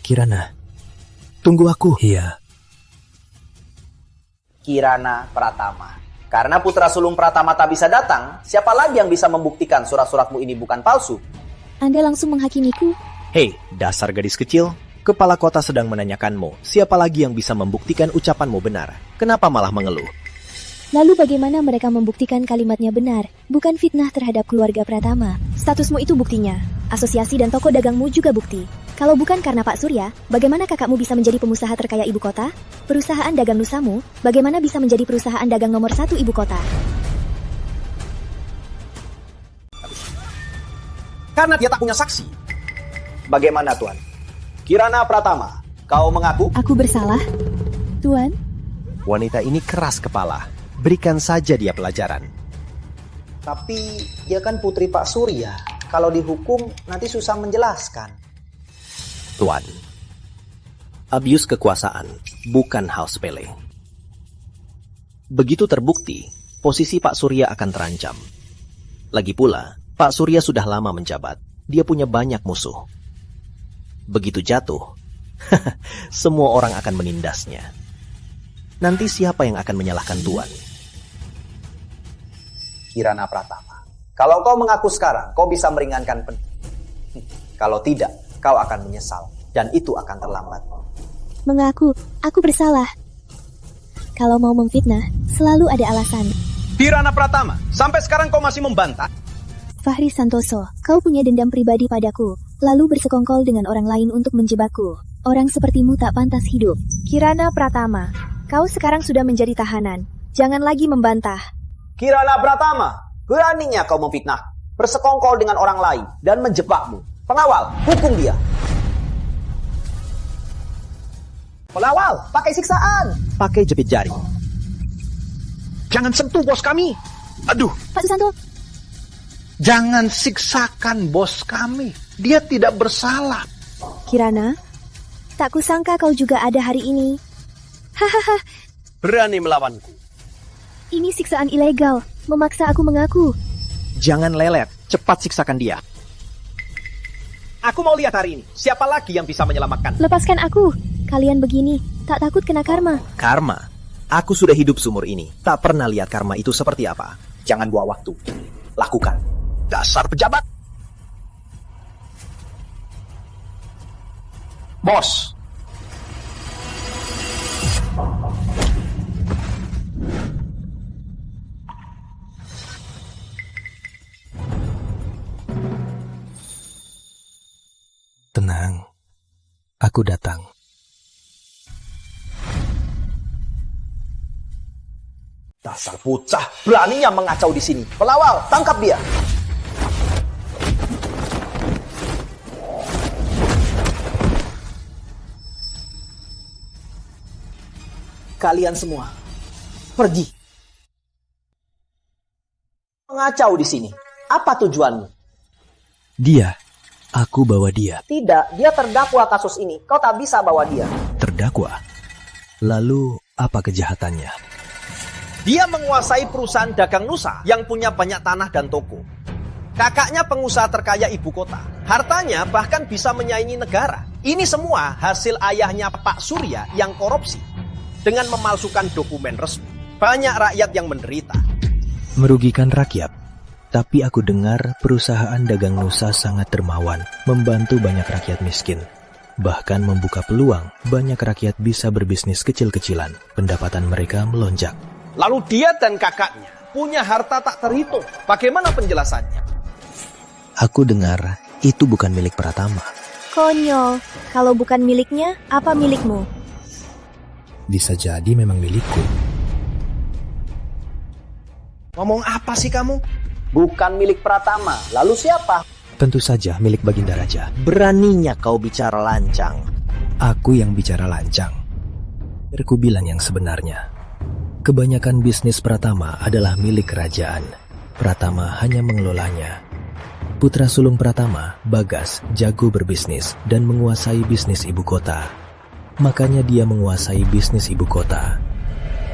Kirana, tunggu aku. Iya. Kirana Pratama. Karena putra sulung Pratama tak bisa datang, siapa lagi yang bisa membuktikan surat-suratmu ini bukan palsu? Anda langsung menghakimiku? Hei, dasar gadis kecil. Kepala kota sedang menanyakanmu, siapa lagi yang bisa membuktikan ucapanmu benar? Kenapa malah mengeluh? Lalu bagaimana mereka membuktikan kalimatnya benar? Bukan fitnah terhadap keluarga Pratama. Statusmu itu buktinya. Asosiasi dan toko dagangmu juga bukti. Kalau bukan karena Pak Surya, bagaimana kakakmu bisa menjadi pengusaha terkaya ibu kota? Perusahaan dagang Nusamu, bagaimana bisa menjadi perusahaan dagang nomor 1 ibu kota? Karena dia tak punya saksi. Bagaimana Tuan? Kirana Pratama, kau mengaku? Aku bersalah, Tuan. Wanita ini keras kepala. Berikan saja dia pelajaran. Tapi dia kan putri Pak Surya. Kalau dihukum nanti susah menjelaskan. Tuan, abuse kekuasaan bukan hal sepele. Begitu terbukti, posisi Pak Surya akan terancam. Lagi pula, Pak Surya sudah lama menjabat. Dia punya banyak musuh. Begitu jatuh, semua orang akan menindasnya. Nanti siapa yang akan menyalahkan Tuan? Kirana Pratama, kalau kau mengaku sekarang, kau bisa meringankan Kalau tidak, kau akan menyesal. Dan itu akan terlambat. Mengaku, aku bersalah. Kalau mau memfitnah, selalu ada alasan. Kirana Pratama, sampai sekarang kau masih membantah? Fahri Santoso, kau punya dendam pribadi padaku, lalu bersekongkol dengan orang lain untuk menjebakku. Orang sepertimu tak pantas hidup. Kirana Pratama, kau sekarang sudah menjadi tahanan. Jangan lagi membantah. Kirana Pratama, beraninya kau memfitnah, bersekongkol dengan orang lain, dan menjebakmu. Pengawal, hukum dia. Pengawal, pakai siksaan. Pakai jepit jari. Jangan sentuh bos kami. Aduh. Pak Susanto. Jangan siksakan bos kami. Dia tidak bersalah. Kirana, tak kusangka kau juga ada hari ini. Hahaha. Berani melawanku. Ini siksaan ilegal, memaksa aku mengaku. Jangan lelet, cepat siksakan dia. Aku mau lihat hari ini, siapa lagi yang bisa menyelamatkan? Lepaskan aku. Kalian begini, tak takut kena karma. Karma? Aku sudah hidup seumur ini, tak pernah lihat karma itu seperti apa. Jangan buang waktu. Lakukan. Dasar pejabat. Bos. Tenang, aku datang. Dasar bocah, beraninya mengacau di sini. Pelawal, tangkap dia. Kalian semua, pergi. Mengacau di sini. Apa tujuanmu? Dia. Aku bawa dia. Tidak, dia terdakwa kasus ini. Kau tak bisa bawa dia. Terdakwa? Lalu, apa kejahatannya? Dia menguasai perusahaan dagang Nusa yang punya banyak tanah dan toko. Kakaknya pengusaha terkaya ibu kota. Hartanya bahkan bisa menyaingi negara. Ini semua hasil ayahnya Pak Surya yang korupsi. Dengan memalsukan dokumen resmi. Banyak rakyat yang menderita. Merugikan rakyat. Tapi aku dengar perusahaan dagang Nusa sangat dermawan, membantu banyak rakyat miskin. Bahkan membuka peluang banyak rakyat bisa berbisnis kecil-kecilan. Pendapatan mereka melonjak. Lalu dia dan kakaknya punya harta tak terhitung. Bagaimana penjelasannya? Aku dengar itu bukan milik Pratama. Konyol. Kalau bukan miliknya, apa milikmu? Bisa jadi memang milikku. Ngomong apa sih kamu? Bukan milik Pratama. Lalu siapa? Tentu saja milik Baginda Raja. Beraninya kau bicara lancang. Aku yang bicara lancang. Aku bilang yang sebenarnya. Kebanyakan bisnis Pratama adalah milik kerajaan. Pratama hanya mengelolanya. Putra sulung Pratama, Bagas, jago berbisnis dan menguasai bisnis ibu kota. Makanya dia menguasai bisnis ibu kota.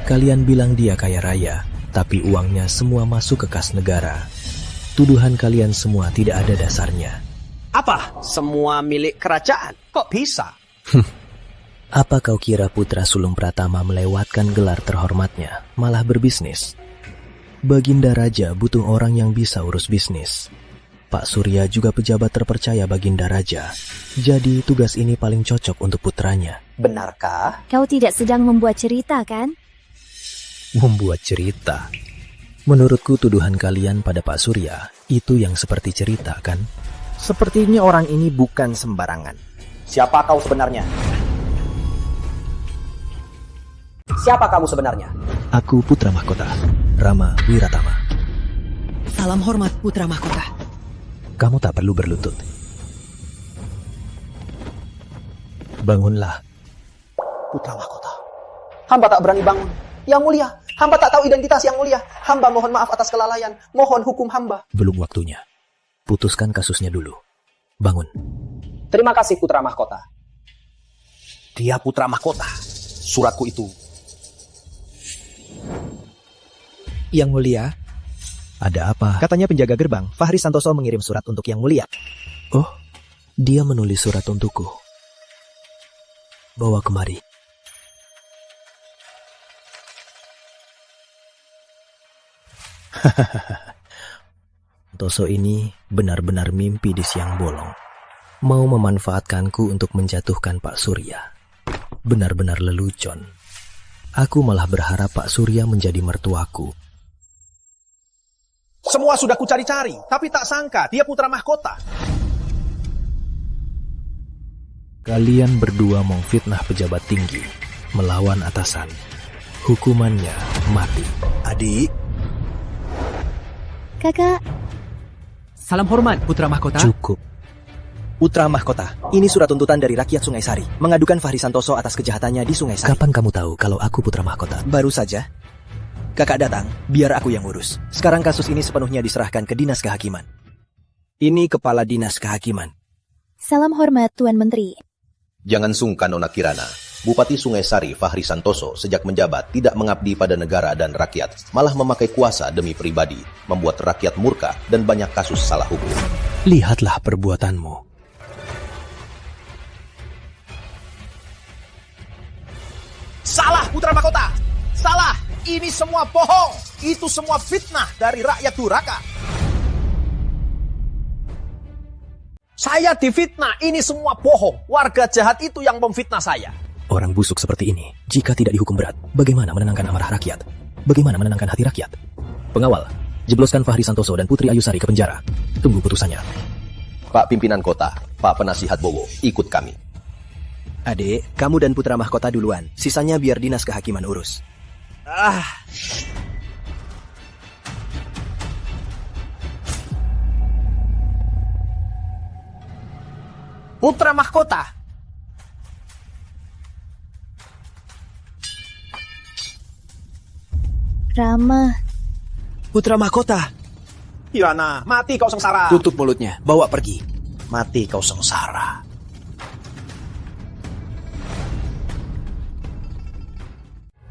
Kalian bilang dia kaya raya, tapi uangnya semua masuk ke kas negara. Tuduhan kalian semua tidak ada dasarnya. Apa? Semua milik kerajaan? Kok bisa? Apa kau kira putra sulung Pratama melewatkan gelar terhormatnya, malah berbisnis? Baginda Raja butuh orang yang bisa urus bisnis. Pak Surya juga pejabat terpercaya Baginda Raja. Jadi tugas ini paling cocok untuk putranya. Benarkah? Kau tidak sedang membuat cerita, kan? Membuat cerita? Menurutku tuduhan kalian pada Pak Surya itu yang seperti cerita, kan? Sepertinya orang ini bukan sembarangan. Siapa kau sebenarnya? Siapa kamu sebenarnya? Aku putra mahkota, Rama Wiratama. Salam hormat putra mahkota. Kamu tak perlu berlutut. Bangunlah. Putra mahkota. Hamba tak berani bangun. Yang mulia, hamba tak tahu identitas yang mulia. Hamba mohon maaf atas kelalaian. Mohon hukum hamba. Belum waktunya. Putuskan kasusnya dulu. Bangun. Terima kasih putra mahkota. Dia putra mahkota. Suratku itu. Yang mulia. Ada apa? Katanya penjaga gerbang, Fahri Santoso mengirim surat untuk Yang Mulia. Oh, dia menulis surat untukku. Bawa kemari. Santoso ini benar-benar mimpi di siang bolong. Mau memanfaatkanku untuk menjatuhkan Pak Surya. Benar-benar lelucon. Aku malah berharap Pak Surya menjadi mertuaku. Semua sudah kucari-cari, tapi tak sangka dia putra mahkota. Kalian berdua memfitnah pejabat tinggi, melawan atasan. Hukumannya mati. Adik. Kakak. Salam hormat, putra mahkota. Cukup. Putra mahkota, ini surat tuntutan dari rakyat Sungai Sari, mengadukan Fahri Santoso atas kejahatannya di Sungai Sari. Kapan kamu tahu kalau aku putra mahkota? Baru saja. Kakak datang, biar aku yang urus. Sekarang kasus ini sepenuhnya diserahkan ke Dinas Kehakiman. Ini Kepala Dinas Kehakiman. Salam hormat, Tuan Menteri. Jangan sungkan, Nona Kirana. Bupati Sungai Sari Fahri Santoso sejak menjabat tidak mengabdi pada negara dan rakyat, malah memakai kuasa demi pribadi, membuat rakyat murka dan banyak kasus salah hukum. Lihatlah perbuatanmu. Salah, putra mahkota! Salah! Ini semua bohong. Itu semua fitnah dari rakyat durhaka. Saya difitnah. Ini semua bohong. Warga jahat itu yang memfitnah saya. Orang busuk seperti ini, jika tidak dihukum berat, bagaimana menenangkan amarah rakyat? Bagaimana menenangkan hati rakyat? Pengawal, jebloskan Fahri Santoso dan Putri Ayusari ke penjara. Tunggu putusannya. Pak Pimpinan Kota, Pak Penasihat Bowo, ikut kami. Adik, kamu dan putra mahkota duluan. Sisanya biar Dinas Kehakiman urus. Putra mahkota. Rama. Putra mahkota. Kirana, mati kau sengsara. Tutup mulutnya, bawa pergi. Mati kau sengsara.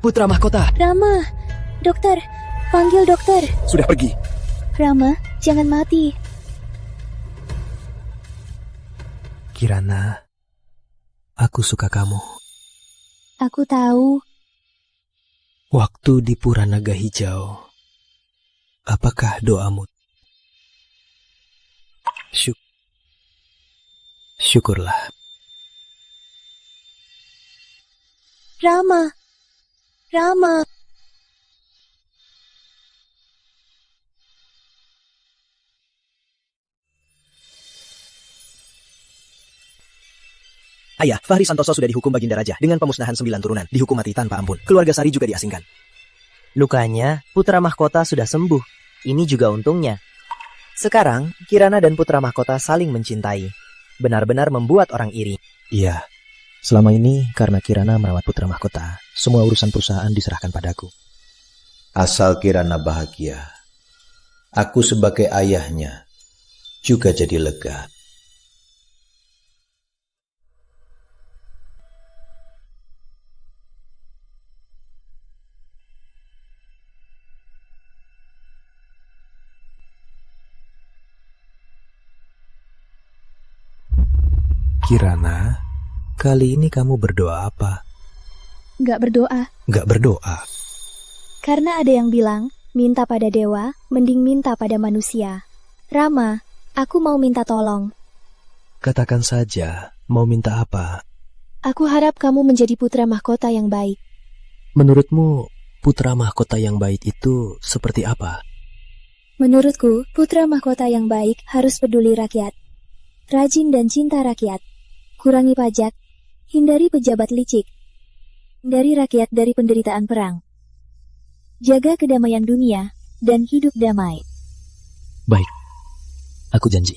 Putra mahkota. Rama, dokter, panggil dokter. Sudah pergi. Rama, jangan mati. Kirana, aku suka kamu. Aku tahu. Waktu di Pura Naga Hijau, apakah doamu? Syukurlah. Rama. Rama. Ayah, Fahri Santoso sudah dihukum Baginda Raja dengan pemusnahan 9 turunan, dihukum mati tanpa ampun. Keluarga Sari juga diasingkan. Lukanya, Putra Mahkota sudah sembuh. Ini juga untungnya. Sekarang, Kirana dan Putra Mahkota saling mencintai. Benar-benar membuat orang iri. Iya, selama ini karena Kirana merawat Putra Mahkota, semua urusan perusahaan diserahkan padaku. Asal Kirana bahagia, aku sebagai ayahnya juga jadi lega. Kirana, kali ini kamu berdoa apa? Nggak berdoa. Nggak berdoa. Karena ada yang bilang, minta pada dewa, mending minta pada manusia. Rama, aku mau minta tolong. Katakan saja, mau minta apa? Aku harap kamu menjadi putra mahkota yang baik. Menurutmu, putra mahkota yang baik itu seperti apa? Menurutku, putra mahkota yang baik harus peduli rakyat. Rajin dan cinta rakyat. Kurangi pajak, hindari pejabat licik, hindari rakyat dari penderitaan perang. Jaga kedamaian dunia, dan hidup damai. Baik, aku janji.